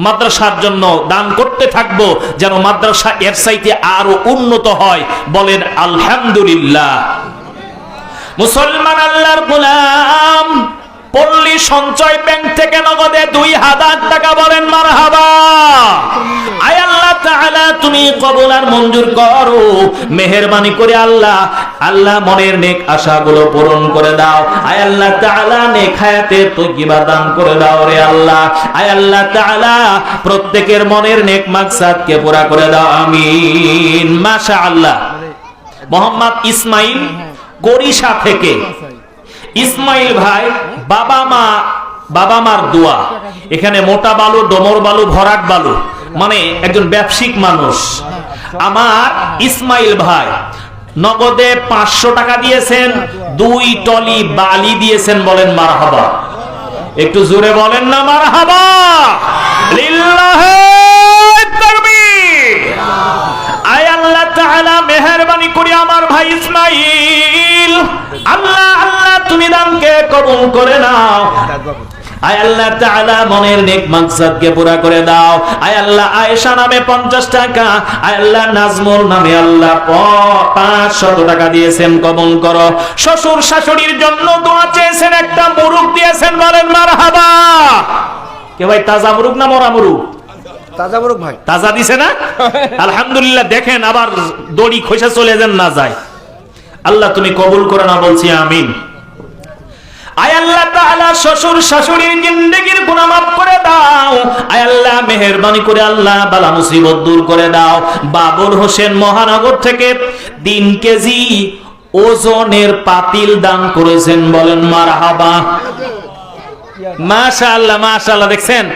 A: মাদ্রাসার জন্য দান করতে থাকবো, যেন মাদ্রাসা এর চাইতে আরো উন্নত হয়। বলেন আলহামদুলিল্লাহ। মুসলমান আল্লাহর গোলাম, পল্লী সঞ্চয় ব্যাংক থেকে নগদে 2000 টাকা। বলেন মারহাবা। আয় আল্লাহ তাআলা তুমি কবুল আর মঞ্জুর করো, মেহেরবানি করে আল্লাহ আল্লাহ মনের নেক আশাগুলো পূরণ করে দাও। আয় আল্লাহ তাআলা নেক হায়াতে তয়্যিবা দান করে দাও রে আল্লাহ। আয় আল্লাহ তাআলা প্রত্যেকের মনের নেক মাকসাদকে পুরা করে দাও, আমিন। মাশাআল্লাহ। মোহাম্মদ ইসমাইল গরিশা থেকে। ইসমাইল ভাই বাবা মার দোয়া। এখানে মোটা বালু, ডোমর বালু, ভরাট বালু, মানে একজন ব্যবসায়িক মানুষ। আমার ইসমাইল ভাই নগদে 500 টাকা দিয়েছেন, 2 টলি বালি দিয়েছেন। বলেন মারহাবা। একটু জোরে বলেন না মারহাবা। লিল্লাহি তাকবীর। আয় আল্লাহ তাআলা মেহেরবানি করে আমার ভাই ইসমাইল, আল্লাহ তুমি দানকে কবুল করে নাও। আয় আল্লাহ তাআলা মনের নেক মাকসাদকে পুরা করে দাও। আয় আল্লাহ আয়েশা নামে 50 টাকা, আয় আল্লাহ নাজমুল নামে আল্লাহ 500 টাকা দিয়েছেন, কবুল করো। শ্বশুর শাশুড়ির জন্য দোয়া চেয়েছেন, একটা মুরুগ দিয়েছেন। বলেন মারহাবা। কে ভাই, তাজা মুরুগ না মরা মুরুগ?
B: তাজা মুরুগ ভাই।
A: তাজা দিছে না? আলহামদুলিল্লাহ। দেখেন আবার দড়ি খোসা চলে যান না যায়। আল্লাহ তুমি কবুল করে না, বলছি আমিন। আয় আল্লাহ তাআলা শ্বশুর শাশুড়ির জিন্দেগির গুনাহ মাফ করে দাও। আয় আল্লাহ মেহেরবানি করে আল্লাহ বালা মুসিবত দূর করে দাও। বাবুল হোসেন মহানগর থেকে 3 কেজি ওজনের পাতিল দান করেছেন। বলেন মারহাবা। মাশাআল্লাহ মাশাআল্লাহ। দেখছেন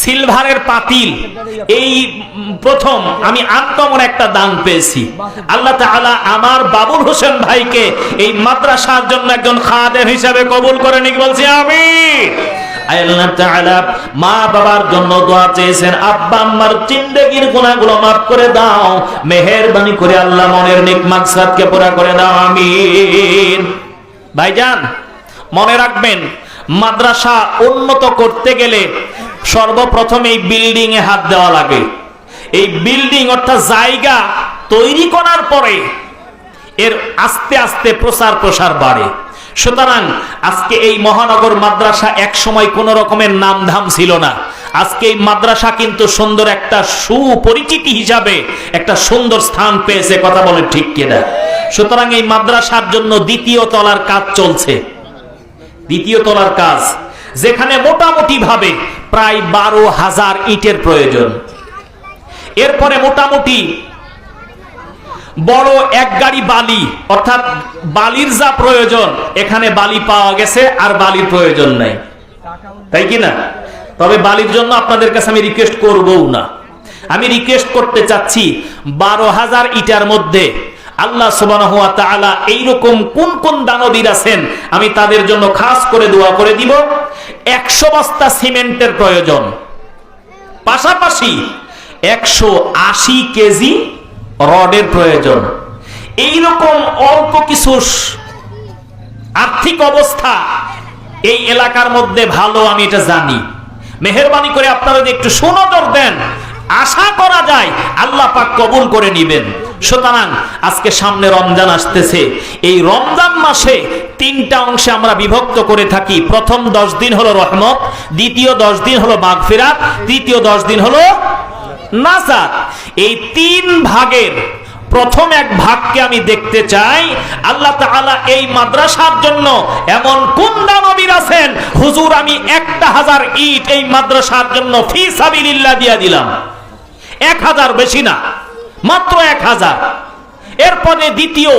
A: সিলভারের পাতিল, এই প্রথম আমি 8 নম্বর একটা দান পেয়েছি। আল্লাহ তাআলা আমার বাবুল হোসেন ভাইকে এই মাদ্রাসার জন্য একজন খাদেম হিসাবে কবুল করে নিক, বলছি আমিন। আল্লাহ তাআলা মা বাবার জন্য দোয়া চেয়েছেন, আব্বা আম্মার জিন্দেগির গুনাহগুলো maaf করে দাও, মেহেরবানি করে আল্লাহ মনের নেক মাকসাদকে পুরা করে দাও, আমিন। ভাইজান মনে রাখবেন, মাদ্রাসা উন্নত করতে গেলে সর্বপ্রথম এই বিল্ডিং এ হাত দেওয়া লাগে। এই বিল্ডিং অর্থাৎ জায়গা তৈরি করার পরে এর আস্তে আস্তে প্রসার বাড়ে। সুতরাং আজকে এই মহানগর মাদ্রাসা এক সময় কোন রকমের নামধাম ছিল না। আজকে এই মাদ্রাসা কিন্তু সুন্দর একটা সুপরিচিতি হিসাবে একটা সুন্দর স্থান পেয়েছে। কথা বলেন ঠিক কিনা? সুতরাং এই মাদ্রাসার জন্য 2য় তলার কাজ চলছে। 2য় তলার কাজ, যেখানে মোটামুটি ভাবে প্রায় 12,000 ইটের প্রয়োজন। এরপরে মোটামুটি বড় 1 গাড়ি বালি, অর্থাৎ বালির যা প্রয়োজন এখানে বালি পাওয়া গেছে, আর বালির প্রয়োজন নাই। তাই কি না? তবে বালির জন্য আপনাদের কাছে আমি রিকোয়েস্ট করবও না। আমি রিকোয়েস্ট করতে চাচ্ছি 12,000 ইটার মধ্যে আল্লাহ সুবহানাহু ওয়া তাআলা এইরকম কোন কোন দানবীর আছেন আমি তাদের জন্য খাস করে দোয়া করে দিব। 100 বস্তা সিমেন্টের প্রয়োজন, পাশাপাশি 180 কেজি রডের প্রয়োজন। এইরকম অল্প কিছু আর্থিক অবস্থা এই এলাকার মধ্যে ভালো, আমি এটা জানি। মেহেরবানি করে আপনারা যদি একটু সুনজর দেন, আশা করা যায় আল্লাহ পাক কবুল করে নেবেন। সুতরাং আজকে সামনে রমজান আসতেছে, এই রমজান মাসে 3টা অংশে আমরা বিভক্ত করে থাকি। প্রথম 10 দিন হলো রহমত, দ্বিতীয় 10 দিন হলো মাগফিরাত, তৃতীয় 10 দিন হলো নাজাত। এই 3 ভাগের প্রথম এক ভাগকে আমি দেখতে চাই। আল্লাহ তাআলা এই মাদ্রাসার জন্য এমন কোন দানবীর আছেন, হুজুর আমি 1000 ইট এই মাদ্রাসার জন্য ফি সাবিলিল্লাহ দিয়া দিলাম। 1000, বেশি না, মাত্র 1000। এরপরে দ্বিতীয়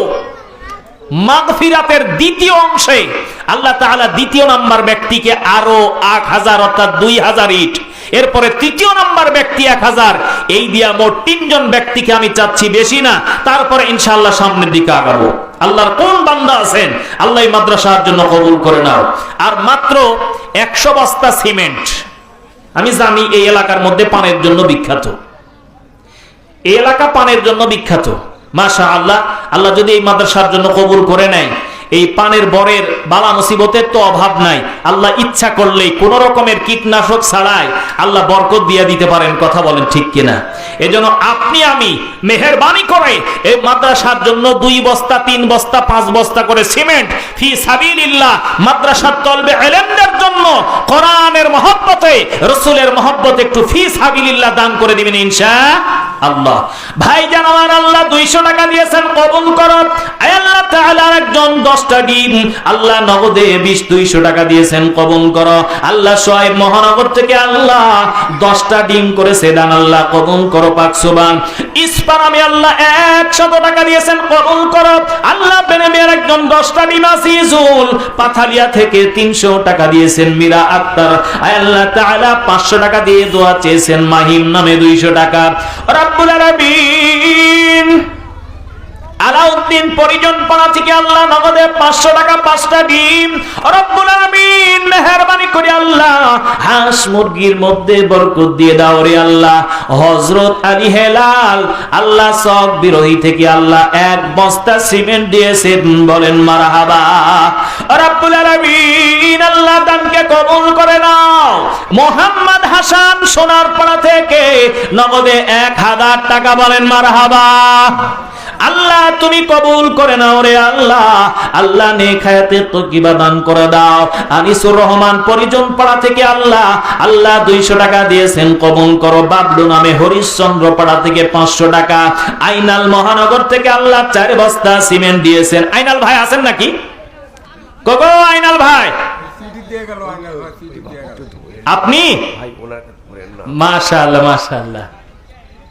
A: মাগফিরাতের দ্বিতীয় অংশে আল্লাহ তাআলা দ্বিতীয় নাম্বার ব্যক্তিকে আরো 1000 অর্থাৎ 2000 ইট। এরপরে তৃতীয় নাম্বার ব্যক্তি 1000। এই দিয়া মোট 3 জন ব্যক্তিকে আমি চাচ্ছি, বেশি না। তারপরে ইনশাআল্লাহ সামনের দিকে আগাবো। আল্লাহর কোন বান্দা আছেন আল্লাহ এই মাদ্রাসার জন্য কবুল করে নাও। আর মাত্র 100 বস্তা সিমেন্ট। আমি জানি এই এলাকার মধ্যে পানের জন্য বিখ্যাত, এই এলাকা পানের জন্য বিখ্যাত। মাশাআল্লাহ, আল্লাহ যদি এই মাদ্রাসার জন্য কবুল করে নেয়, এই পানের বরের বালা মুসিবতের তো অভাব নাই। আল্লাহ ইচ্ছা করলেই কোন রকমের কীটনাশক ছাড়াই আল্লাহ বরকত দিয়ে দিতে পারেন। কথা বলেন ঠিক কিনা? এজন্য আপনি আমি মেহেরবানি করে এই মাদ্রাসার জন্য 2 বস্তা 3 বস্তা 5 বস্তা করে সিমেন্ট ফি সাবিলিল্লাহ, মাদ্রাসার তলবে ইলমের জন্য কোরআনের মহব্বতে, রাসূলের মহব্বতে একটু ফি সাবিলিল্লাহ দান করে দিবেন ইনশাআল্লাহ। ভাইজান আমার, আল্লাহ 200 টাকা দিয়েছেন, কবুল করো। আল্লাহ তাআলা একজন 10টা ডিম আল্লাহ নগদে 200 টাকা দিয়েছেন, কবুল করো। আল্লাহ সোহাইব মহানগর থেকে আল্লাহ 10টা ডিম করেছে দান, আল্লাহ কবুল করো পাক সুবহান। ইসপার আমি আল্লাহ 100 টাকা দিয়েছেন, কবুল করো। আল্লাহ বেনেমের একজন 10টা ডিম আসিজুল পাথালিয়া থেকে 300 টাকা দিয়েছেন মীরা আক্তার। আল্লাহ তাআলা 500 টাকা দিয়ে দোয়া চেয়েছেন মাহিম নামে 200 টাকা। রব্বুল আলামিন আলাউদ্দিন পরিজন পাড়া থেকে আল্লাহ নগদে 500 টাকা 5টা ডিম। রব্বুল আলামিন মেহেরবানি করে আল্লাহ হাঁস মুরগির মধ্যে বরকত দিয়ে দাও রে আল্লাহ। হযরত আলী হেলাল আল্লাহ সব বিরোধী থেকে আল্লাহ 1 বস্তা সিমেন্ট দিয়েছেন, বলেন মারহাবা। রব্বুল আলামিন আল্লাহ দানকে কবুল করে নাও। মোহাম্মদ হাসান সোনারপাড়া থেকে নগদে 1000 টাকা, বলেন মারহাবা। আল্লাহ তুমি কবুল করে নাও রে আল্লাহ। আল্লাহ নেক হায়াতে তকিবা দান করে দাও। আনিসুর রহমান পরিজন পাড়া থেকে আল্লাহ 200 টাকা দিয়েছেন, কবুল করো। বাবলু নামে হরিশচন্দ্র পাড়া থেকে 500 টাকা। আইনাল মহানগর থেকে আল্লাহ 4 বস্তা সিমেন্ট দিয়েছেন। আইনাল ভাই আছেন নাকি? কগো আইনাল ভাই, আপনি? মাশাআল্লাহ মাশাআল্লাহ,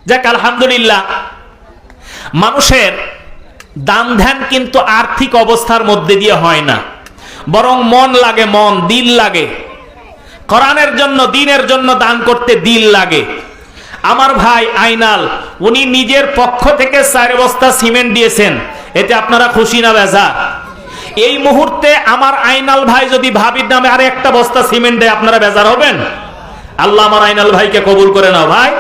A: যাক আলহামদুলিল্লাহ। মানুষের দান ধ্যান কিন্তু আর্থিক অবস্থার মধ্যে দিয়ে হয় না, বরং মন লাগে, মন দিল লাগে। কোরআনের জন্য, দ্বীনের জন্য দান করতে দিল লাগে। আমার ভাই আইনাল উনি নিজের পক্ষ থেকে 4 বস্তা সিমেন্ট দিয়েছেন। এতে আপনারা খুশি না বেজা? এই মুহূর্তে আমার আইনাল ভাই যদি ভাবির নামে আর 1টা বস্তা সিমেন্ট দেয়, আপনারা বেজার হবেন? আল্লাহ আমার আইনাল ভাইকে কবুল করে নাও ভাই।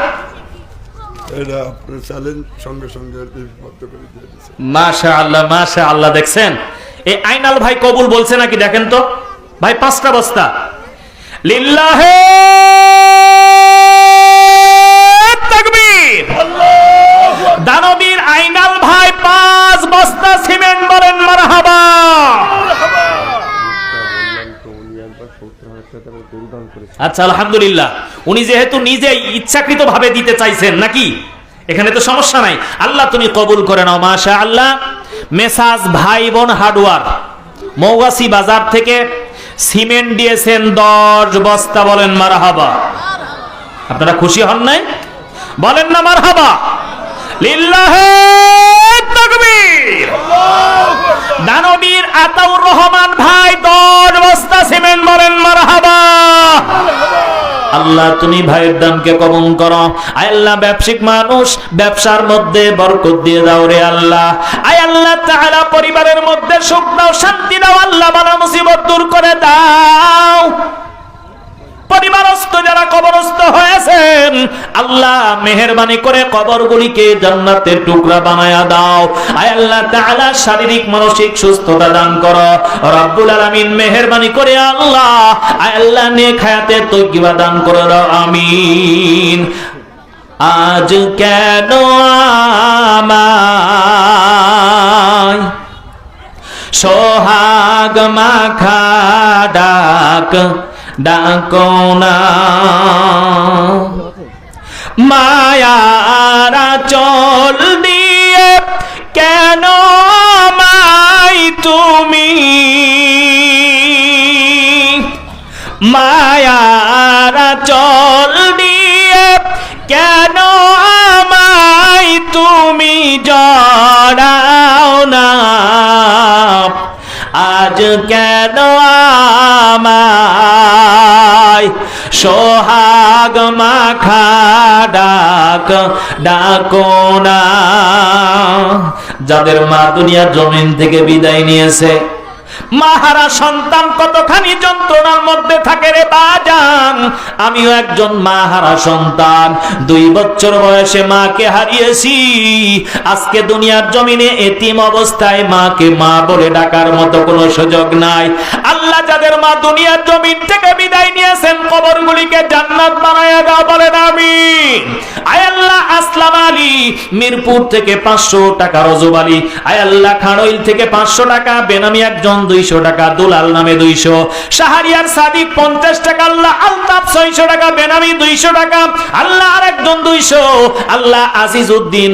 A: মাশাআল্লাহ মাশাআল্লাহ, দেখছেন এই আইনাল ভাই কবুল বলছে নাকি দেখেন তো ভাই। 5টা বস্তা লিল্লাহে তাকবীর। দানবীর আইনাল ভাই 5 বস্তা সিমেন্ট, বলেন মারহাবা। আচ্ছা আলহামদুলিল্লাহ, উনি যেহেতু নিজেই ইচ্ছাকৃত ভাবে দিতে চাইছেন নাকি, এখানে তো সমস্যা নাই। আল্লাহ তুমি কবুল করে নাও মাশাআল্লাহ। মেসাজ ভাই বোন হার্ডওয়্যার মৌগাছি বাজার থেকে সিমেন্ট দিয়েছেন 10 বস্তা, বলেন মারহাবা। আপনারা খুশি হন নাই? বলেন না মারহাবা। লিল্লাহে তাকবীর। তাকবীর। দানবীর আতাউর রহমান ভাই 10 বস্তা সিমেন্ট বলেন মারহাবা। আল্লাহ তুমি ভাইয়ের দানকে কবুল করো। আয় আল্লাহ ব্যবসায়িক মানুষ, ব্যবসার মধ্যে বরকত দিয়ে দাও রে আল্লাহ। আয় আল্লাহ তাআলা পরিবারের মধ্যে সুখ দাও, শান্তি দাও আল্লাহ, বালা মুসিবত দূর করে দাও। পরিবারস্থ যারা কবরস্থ হয়েছেন আল্লাহ মেহেরবানি করে কবরগুলিকে জান্নাতের টুকরা বানায়া দাও। আয় আল্লাহ তাআলা শারীরিক মানসিক সুস্থতা দান করো রব্বুল আলামিন। মেহেরবানি করে আল্লাহ আয় আল্লাহ নেক হায়াতে তৈয়বা দান করে দাও, আমিন। আজ কেন আমায় সোহাগ মাখা ডাক ডাকো না, মায়ারা চল দিয়ে কেন আমায় তুমি, মায়ারা চল দিয়ে কেন আমায় তুমি জড়াও না, আজ কেন আমায় সোহাগ মাখা ডাক ডাকো না। যাদের মা দুনিয়ার জমিন থেকে বিদায় নিয়েছে, মাহারা সন্তান কতখানি যন্ত্রণার মধ্যে থাকে রে বাজান। আমিও একজন মাহারা সন্তান, 2 বছর বয়সে মাকে হারিয়েছি। আজকে দুনিয়ার জমিনে এতিম অবস্থায় মাকে মা বলে ডাকার মতো কোনো সুযোগ নাই। আল্লাহ যাদের মা দুনিয়ার জমিন থেকে বিদায় নিয়েছেন কবরগুলিকে জান্নাত বানায়া দাও, বলেন আমিন। আয় আল্লাহ আসলাম আলী মিরপুর থেকে 500 টাকা, রজব আলী আয় আল্লাহ খানইল থেকে 500 টাকা, বেনামি একজন 200 টাকা, দুলাল নামে 200, শাহরিয়ার সাদিক 50 টাকা, আল্লাহ আলতাফ 600 টাকা, বেনামি 200 টাকা, আল্লাহ আরেকজন 200, আল্লাহ আজিজ উদ্দিন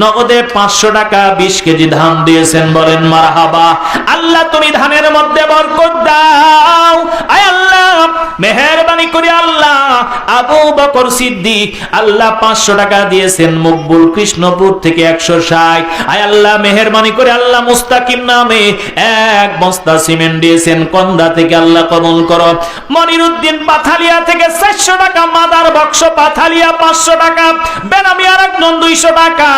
A: নগদে 500 টাকা 20 কেজি ধান দিয়েছেন, বলেন মারহাবা। আল্লাহ তুমি ধানের মধ্যে বরকত দাও। আয় আল্লাহ মেহেরবানি করে আল্লাহ আবু বকর সিদ্দিক আল্লাহ 500 টাকা দিয়েছেন, মকবুল কৃষ্ণপুর থেকে 160। আয় আল্লাহ মেহেরবানি করে আল্লাহ মুস্তাকিম নামে 1 বস্তা সিমেন্ট দিয়েছেন, কন্দা থেকে আল্লাহ কবুল করো। মনিরউদ্দিন পাথালিয়া থেকে 400 টাকা, মাদার বক্স পাথালিয়া 500 টাকা, বেনামি আরেকজন 200 টাকা,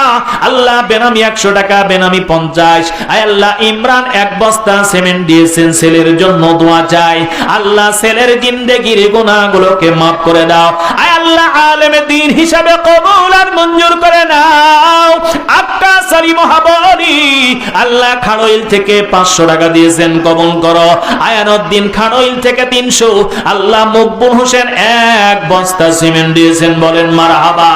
A: আল্লাহ বেনামি 100 টাকা, বেনামি 50। আয় আল্লাহ ইমরান 1 বস্তা সিমেন্ট দিয়েছেন, ছেলের জন্য দোয়া চাই। আল্লাহ ছেলের জিন্দেগির গুনাহগুলোকে মাফ করে দাও। আয় আল্লাহ আলেমে দ্বীন হিসাবে কবুল আর মঞ্জুর করে নাও। আক্কাস আলী মহাবলী আল্লাহ খানইল থেকে 500 টাকা দিয়েছেন, কবুল করো। আয়ানুদ্দিন খানইল থেকে 300, আল্লাহ মকবুল হোসেন 1 বস্তা সিমেন্ট দিয়েছেন, বলেন মারহাবা।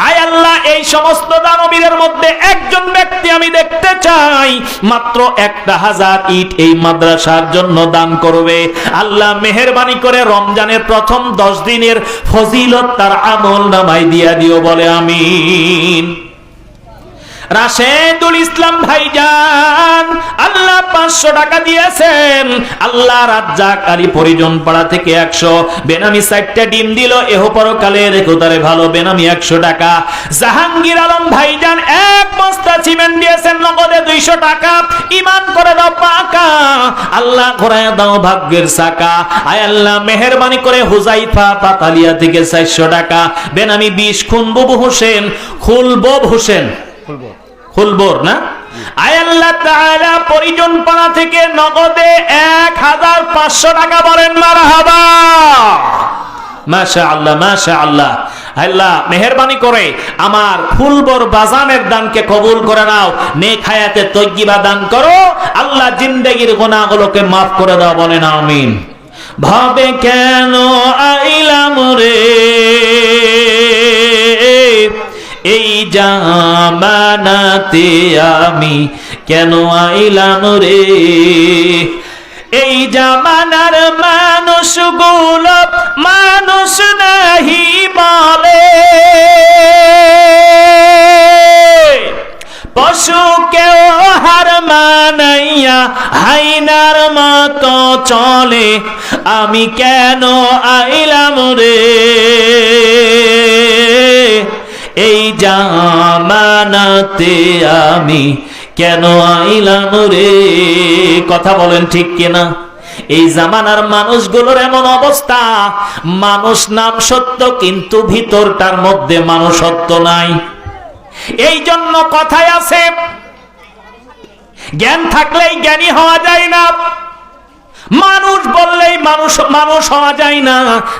A: আয় আল্লাহ এই সমস্ত দানবীরের মধ্যে একজন ব্যক্তি আমি দেখতে চাই মাত্র 1000 ইট এই মাদ্রাসার জন্য দান করবে। আল্লাহ মেহেরবানি করে রমজানের প্রথম 10 দিনের ফজিলত তার আমল নামায় দিয়া দিও, বলে আমিন। রাশেদুল ইসলাম ভাইজান আল্লাহ 500 টাকা দিয়েছেন। আল্লাহ রাজ্জাক আলী পরিজন পাড়া থেকে 100, বেনামি 4টা ডিম দিল, এহ পরকালে রেখো তারে ভালো, বেনামি 100 টাকা। জাহাঙ্গীর আলম ভাইজান 1 বস্তা সিমেন্ট দিয়েছেন, নগদে 200 টাকা। ইমান করে দাও পাকা, আল্লাহ ঘোরায় দাও ভাগ্যের চাকা। আয় আল্লাহ মেহেরবানি করে হুজাইফা পাতালিয়া থেকে 400 টাকা, বেনামি 20, খুনবুব হোসেন খুলবব হোসেন ফুলবোর না। আয় আল্লাহ তাআলা পরিজন পাড়া থেকে নগদে 1500 টাকা, বলেন মারহাবা। মাশাআল্লাহ মাশাআল্লাহ। আল্লাহ মেহেরবানি করে আমার ফুলবর বাজানের দানকে কবুল করে নাও, নেক হায়াতে তৈয়বা দান করো। আল্লাহ জিন্দেগির গুনাহগুলোকে maaf করে দাও, বলেন আমিন। ভাবে কেন আইলাম রে এই জামানাতে, আমি কেন আইলাম রে এই জামানার মানুষগুলো মানুষ নাহি বলে, পশুকেও হার মানাইয়া হাইনার মতো চলে, আমি কেন আইলাম রে এই জামানাতে, আমি কেন আইলাম রে? কথা বলেন ঠিক কিনা? এই জামানার মানুষগুলোর এমন অবস্থা, মানুষ নাম সত্য কিন্তু ভিতরটার মধ্যে মানুষত্ব নাই। এই জন্য কথায় আছে, জ্ঞান থাকলেই জ্ঞানী হওয়া যায় না, মানুষ বললেই মানুষ হওয়া যায় না,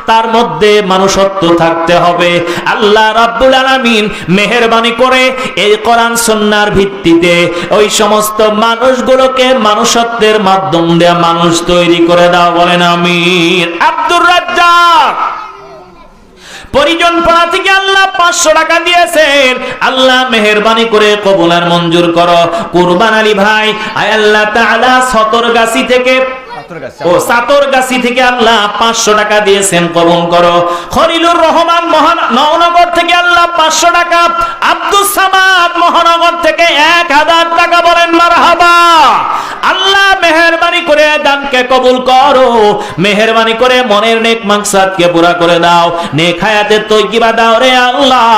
A: তার মধ্যে মানুষত্ব থাকতে হবে। আল্লাহ রাব্বুল আলামিন মেহেরবানি করে এই কোরআন সুন্নাহর ভিত্তিতে ওই সমস্ত মানুষগুলোকে মানুষত্বের মাধ্যম দিয়ে মানুষ তৈরি করে দাও, বলেন আমিন। আব্দুর রাজ্জাক পরিজন পাড়া থেকে আল্লাহ 500 টাকা দিয়েছেন, আল্লাহ মেহেরবানি করে কবুল আর মঞ্জুর করো। কুরবান আলী ভাই, আয় আল্লাহ তাআলা সতরগাছি থেকে সাতরগাছি থেকে আল্লাহ 500 টাকা দিয়েছেন, কবুল করো। খলিলুর রহমান মহানগর থেকে আল্লাহ 500 টাকা, আব্দুস সামাদ মহানগর থেকে 1000 টাকা, বলেন মারহাবা। আল্লাহ মেহেরবানি করে দানকে কবুল করো, মেহেরবানি করে মনের নেক মাকসাদকে পুরা করে দাও, নেক হায়াতের তৈয়বা দাও রে আল্লাহ।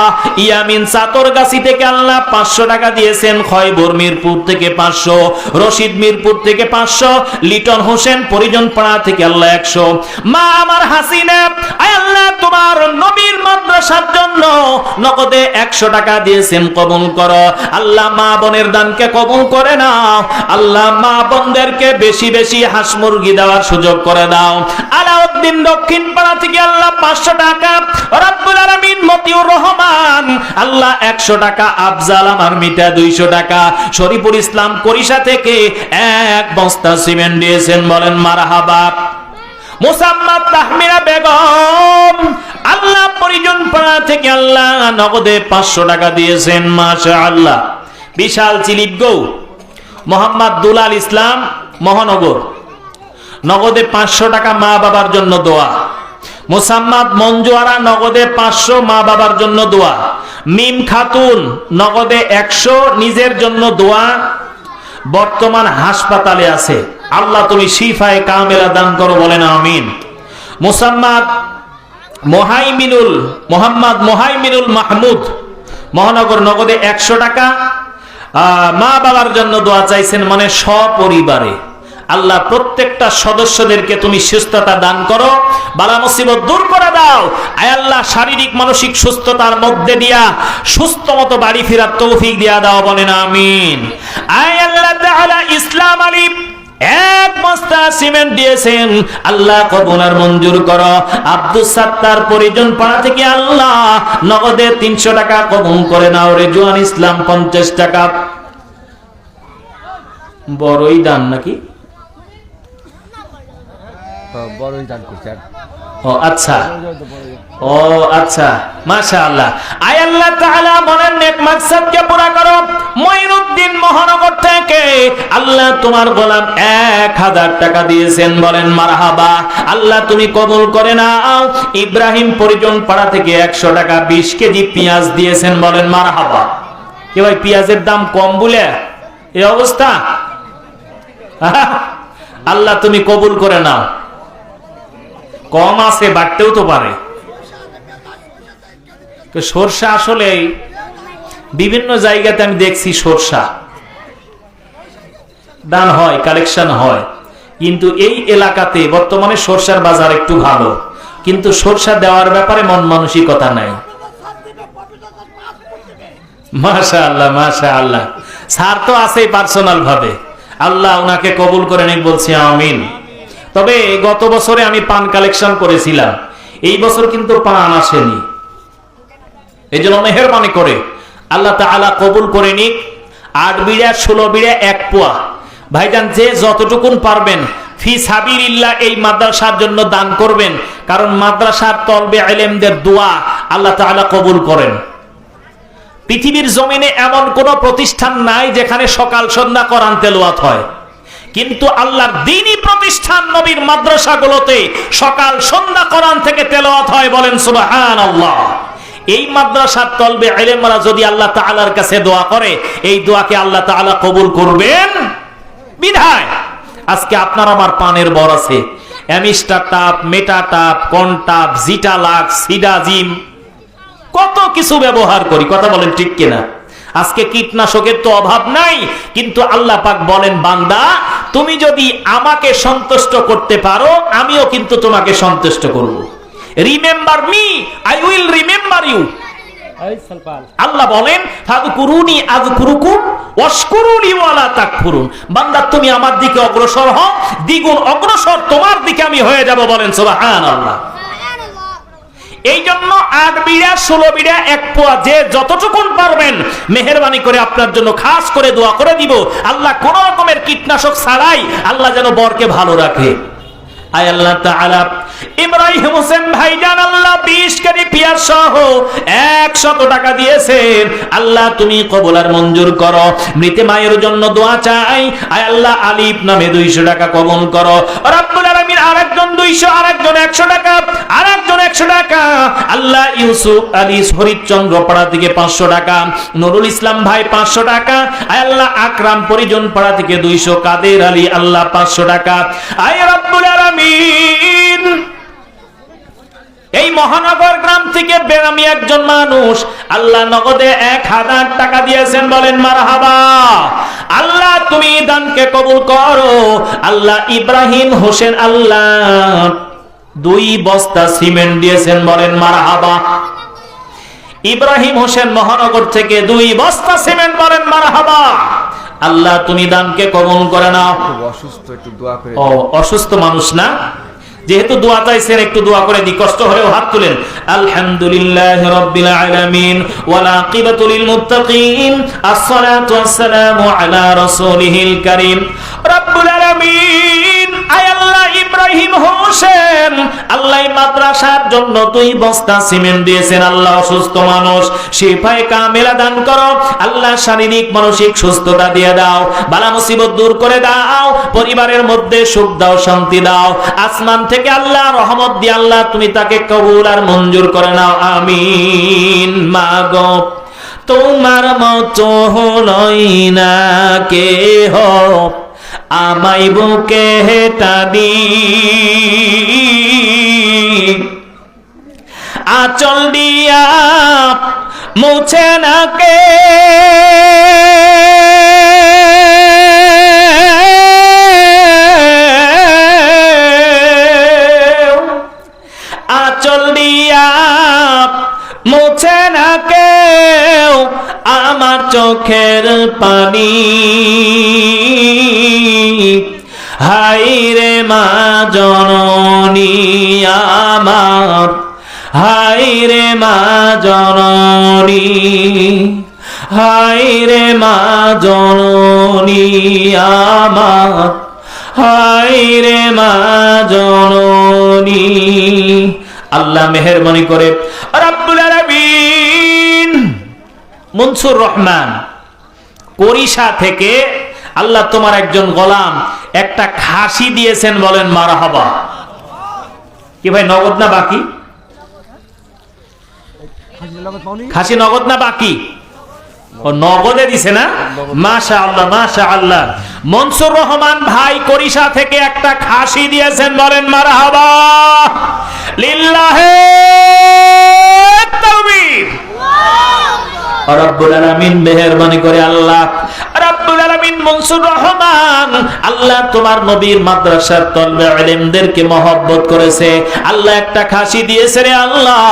A: ইয়ামিন সাতরগাছি থেকে আল্লাহ 500 টাকা দিয়েছেন, খয়বর মিরপুর থেকে 500, রশিদ মিরপুর থেকে 500, লিটন হোসেন পরিজন পাড়া থেকে আল্লাহ 100। মা আমার হাসিনা, আয় আল্লাহ তোমার নবীর মাদ্রাসার জন্য নগদে 100 টাকা দিয়েছেন, কবুল করো। আল্লাহ মা বোনের দানকে কবুল করে নাও, আল্লাহ মা বোনদেরকে বেশি বেশি হাঁস মুরগি দেওয়ার সুযোগ করে দাও। আলাউদ্দিন দক্ষিণ পাড়া থেকে আল্লাহ 500 টাকা, রব্বুল আলামিন মতিউর রহমান আল্লাহ 100 টাকা, আফজাল আমার মিটা 200 টাকা, শরীফুল ইসলাম করিসা থেকে 1 বস্তা সিমেন্ট দিয়েছেন, বলেন মারহাবা। মুসাম্মাদ তাহমিরা বেগম আল্লাহ পরিজন পাড়া থেকে আল্লাহ নগদে 500 টাকা দিয়েছেন, মাশাআল্লাহ। বিশাল চিলিপ গৌ মোহাম্মদ দুলাল ইসলাম মহানগর নগদে 500 টাকা, মা বাবার জন্য দোয়া। মুসাম্মাদ মঞ্জুয়ারা নগদে 500, মা বাবার জন্য দোয়া। মিম খাতুন নগদে 100, নিজের জন্য দোয়া, বর্তমান হাসপাতালে আছে, আল্লাহ তুমি শিফায়ে কামেলা দান করো, বলেন আমিন। মুসাম্মাদ মোহাম্মদ মোহাইমিনুল মাহমুদ মহানগর নগদে 100 টাকা, মা বাবার জন্য দোয়া চাইছেন, মানে সপরিবারে। আল্লাহ প্রত্যেকটা সদস্যদেরকে তুমি সুস্থতা দান করো, বালা মুসিবত দূর করে দাও। আয় আল্লাহ শারীরিক মানসিক সুস্থতার মধ্যে দিয়া সুস্থ মতো বাড়ি ফেরার তৌফিক দিয়া দাও, বলেন আমিন। আয় আল্লাহ তাআলা ইসলাম আলী 1 বস্তা সিমেন্ট দিয়েছেন, আল্লাহ কবুল আর মঞ্জুর করো। আব্দুস সাত্তার পরিজন পাড়া থেকে আল্লাহ নগদে 300 টাকা, কবুল করে নাও। রেজওয়ান ইসলাম 50 টাকা, বড়ই দান নাকি?
B: বড়ই দান করছেন।
A: ও আচ্ছা, ও আচ্ছা, মাশাআল্লাহ। আয় আল্লাহ তাআলা মনের নেক মাকসাদকে পুরা করো। মঈনুদ্দিন মহানগর থেকে আল্লাহ তোমার গোলাম 1000 টাকা দিয়েছেন, বলেন মারহাবা। আল্লাহ তুমি কবুল করে নাও। ইব্রাহিম পরিজন পাড়া থেকে 100 টাকা, 20 কেজি পেঁয়াজ দিয়েছেন, বলেন মারহাবা। কি ভাই পেঁয়াজের দাম কম বলে এই অবস্থা? আল্লাহ তুমি কবুল করে নাও। কম আছে, বাড়তেও তো পারে। সরষা আসলে বিভিন্ন জায়গাতে আমি দেখছি সরষা দান হয়, কালেকশন হয়, কিন্তু এই এলাকাতে বর্তমানে সরষার বাজার একটু ভালো, কিন্তু সরষা দেওয়ার ব্যাপারে মন মানসিকতা নাই। মাশাআল্লাহ মাশাআল্লাহ, স্যার তো আছেই পার্সোনাল ভাবে, আল্লাহ ওনাকে কবুল করে নিক, বলছি আমিন। তবে গত বছরে আমি পান কালেকশন করেছিলাম, এই বছর কিন্তু পান আসেনি, এই জন্য মেহেরবানি করে আল্লাহ তাআলা কবুল করে নিক। 8 বিড়া 16 বিড়া 1 পোয়া, ভাইজান যে যতটুকুন পারবেন ফি সাবিলিল্লাহ এই মাদ্রাসার জন্য দান করবেন, কারণ মাদ্রাসার তলবে ইলমদের দোয়া আল্লাহ তাআলা কবুল করেন। পৃথিবীর জমিনে এমন কোন প্রতিষ্ঠান নাই যেখানে সকাল সন্ধ্যা কোরআন তেলাওয়াত হয়, কিন্তু আল্লাহর দ্বীনি প্রতিষ্ঠান নবীর মাদ্রাসাগুলোতে সকাল সন্ধ্যা কোরআন থেকে তেলাওয়াত হয়, বলেন সুবহানাল্লাহ। এই মাদ্রাসার তলবে ইলমরা যদি আল্লাহ তাআলার কাছে দোয়া করে, এই দোয়াকে আল্লাহ তাআলা কবুল করবেন। বিধায় আজকে আপনার আমার পানের বর আছে, অ্যামিস্টার টাপ, মেটা টাপ, কনটাপ, জিটালাক্স, সিডাজিম, কত কিছু ব্যবহার করি, কথা বলেন ঠিক কিনা? আজকে কীটনাশকের তো অভাব নাই, কিন্তু আল্লাহ পাক বলেন, বান্দা তুমি যদি আমাকে সন্তুষ্ট করতে পারো আমিও কিন্তু তোমাকে সন্তুষ্ট করব। Remember me, I will remember you. Allah বলেন, ফাযকুরুনি আযকুরুকুম ওয়াশকুরুলি ওয়ালা তাকফুরুন। বান্দা তুমি আমার দিকে অগ্রসর হও, দ্বিগুণ অগ্রসর তোমার দিকে আমি হয়ে যাব। বলেন সুবহানাল্লাহ। এই জন্য 8 বিড়া 16 বিড়া 1 পোয়া যে যতটুকুন পারবেন মেহেরবানি করে আপনার জন্য খাস করে দোয়া করে দিব, আল্লাহ কোন রকমের কীটনাশক ছাড়াই আল্লাহ যেন বরকে ভালো রাখে। আয় আল্লাহ তাআলা ইব্রাহিম হোসেন ভাইজান আল্লাহ 20 কেজি পেঁয়াজ সহ 100 টাকা দিয়েছেন। আল্লাহ তুমি কবুল আর মঞ্জুর করো। মৃত মায়ের জন্য দোয়া চাই। আয় আল্লাহ আলিফ নামে 200 টাকা কবুল করো রব্বুল আলামিন। আরেকজন 200, আরেকজন 100 টাকা, আরেকজন 100 টাকা। আল্লাহ ইউসুফ আলী হরিচন্দ্র পাড়া থেকে 500 টাকা, নুরুল ইসলাম ভাই 500 টাকা। আয় আল্লাহ আকরাম পরিজন পাড়া থেকে 200, কাদের আলী আল্লাহ 500 টাকা। আয় রব্বুল আলামিন এই মহানগর গ্রাম থেকে বেরামি একজন মানুষ আল্লাহ নগদে 1000 টাকা দিয়েছেন। বলেন মারহাবা। আল্লাহ তুমি দানকে কবুল করো। আল্লাহ ইব্রাহিম হোসেন আল্লাহ 2 বস্তা সিমেন্ট দিয়েছেন। বলেন মারহাবা। ইব্রাহিম হোসেন মহানগর থেকে 2 বস্তা সিমেন্ট। বলেন মারহাবা। আল্লাহ তুমি দানকে কবুল করে নাও।
B: খুব অসুস্থ, একটু দোয়া করে।
A: ও অসুস্থ মানুষ না, যেহেতু দোয়া চাইছেন একটু দোয়া করে দি, কষ্ট হলেও হাত তুলেন। আলহামদুলিল্লাহি রাব্বিল আলামিন ওয়াল আকিবাতু লিল মুত্তাকিন আসসালাতু ওয়াসসালামু আলা রাসূলিহিল কারীম রাব্বুল আলামিন। আয় আল্লাহ ইব্রাহিম হোসেন আল্লাহ মাদ্রাসার জন্য 2 বস্তা সিমেন্ট দিয়েছেন। আল্লাহ অসুস্থ মানুষ শিফায়ে কামিলা দান করো। আল্লাহ শারীরিক মানসিক সুস্থতা দিয়ে দাও, বালা মুসিবত দূর করে দাও, পরিবারের মধ্যে সুখ দাও, শান্তি দাও। আসমান থেকে আল্লাহ রহমত দিয়ে আল্লাহ তুমি তাকে কবুল আর মঞ্জুর করে নাও। আমিন। মাগো তোমার মতো হলই না কেহ, আমায় বুকে টানি আঁচল দিয়া মুছে না কে, আঁচল দিয়া মুছে না কেউ আমার চোখের পানি। হাই রে মা জননী আমার, হাই রে মা জননী, হাই রে মা জননী আমার, হাই রে মা জননী। আল্লাহ মেহেরবানি করে রব্বুল আলামিন মনসুর রহমান কোরিশা থেকে আল্লাহ তোমার একজন গোলাম একটা খাসি দিয়েছেন। বলেন মারহাবা। কি ভাই নগদ না বাকি? খাসি নগদ না বাকি? ও নগদে দিছে না? মাশাআল্লাহ মাশাআল্লাহ। মনসুর রহমান ভাই কোরিশা থেকে একটা খাসি দিয়েছেন। বলেন মারহাবা। লিল্লাহি তাকবীর। রব্বুল আলামিন মেহেরবানি করে আল্লাহ রব্বুল আলামিন মনসুর রহমান আল্লাহ তোমার নবীর মাদ্রাসার তলবে ইলমদেরকে মহব্বত করেছে। আল্লাহ একটা খাসি দিয়েছে রে আল্লাহ।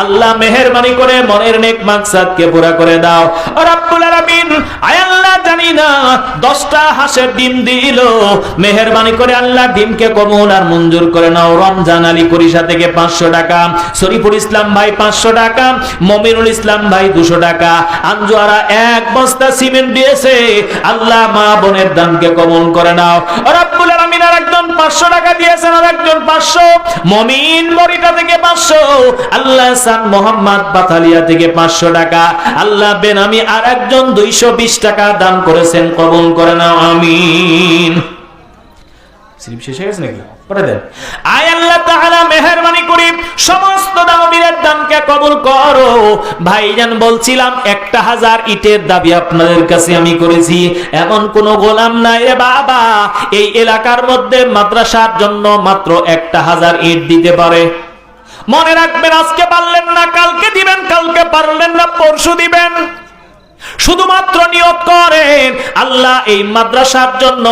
A: আল্লাহ মেহেরবানি করে মনের নেক মাকসাদকে পুরা করে দাও রব্বুল আলামিন। আয় আল্লাহ জানি না 10টা হাঁসের ডিম দিল, মেহেরবানি করে আল্লাহ ডিমকে কবুল আর মঞ্জুর করে নাও। রমজান আলী কোরিশা থেকে 500 টাকা, শরীফুল ইসলাম ভাই 500 টাকা, মমিনুল ইসলাম ভাই 200 টাকা, আঞ্জুয়ারা 1 বস্তা সিমেন্ট দিয়েছে। আল্লাহ মা বোনের দানকে কবুল করে নাও রব্বুল আলামিন। আরেকজন 500 টাকা দিয়েছেন, আরেকজন 500, মমিন বরিটা থেকে 500, আল্লাহ সান মোহাম্মদ পাতালিয়া থেকে 500 টাকা, আল্লাহ বেনামি আরেকজন 220 টাকা দান করেছেন, কবুল করে নাও। আমিন। স্লিপ শেষ হয়ে গেছে নাকি? পড়ে দেন। আয় আল্লাহ তাআলা মেহেরবানি করে সমস্ত দানবীরের দানকে কবুল করো। ভাইজান বলছিলাম 1000 ইটের দাবি আপনাদের কাছে আমি করেছি। এমন কোন গোলাম নাই রে বাবা এই এলাকার মধ্যে মাদ্রাসার জন্য মাত্র 1000 ইট দিতে পারে। মনে রাখবেন, আজকে পারলেন না কালকে দিবেন, কালকে পারলেন না পরশু দিবেন। শুধুমাত্র নিয়ত করেন, আল্লাহ এই মাদ্রাসার জন্য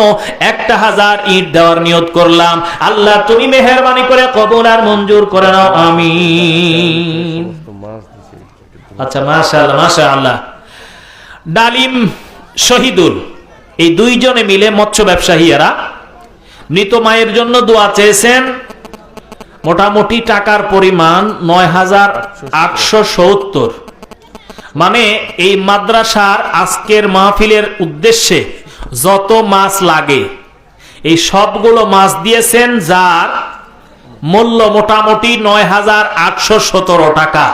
A: 1000 ইট দেওয়ার নিয়ত করলাম, আল্লাহ তুমি মেহেরবানি করে কবুল আর মঞ্জুর করে নাও, আমিন। আচ্ছা, মাশাআল্লাহ মাশাআল্লাহ। ডালিম শহীদুল এই দুইজনে মিলে মৎস্য ব্যবসায়ীরা মৃত মায়ের জন্য দোয়া চেয়েছেন। মোটামুটি টাকার পরিমাণ 9870। মানে এই মাদ্রাসার আজকের মাহফিলের উদ্দেশ্যে যত মাছ লাগে এই সবগুলো মাছ দিয়েছেন, যার মূল্য মোটামুটি 9817 টাকা।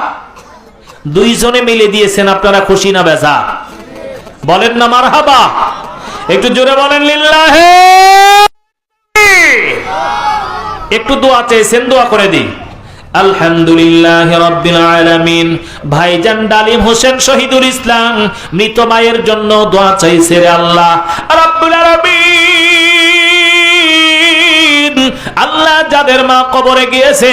A: দুইজনে মিলে দিয়েছেন। আপনারা খুশি না বেজা? বলেন না মারহাবা? একটু জোরে বলেন লিল্লাহে। একটু দোয়া চেয়েছেন, দোয়া করে দিই। আলহামদুলিল্লাহ রাব্বিল আলামিন। ভাইজান ডালিম হোসেন শহীদুল ইসলাম মৃত মায়ের জন্য দোয়া চাইছে রে আল্লাহ রাব্বুল আলামিন। আল্লাহ যাদের মা কবরে গিয়েছে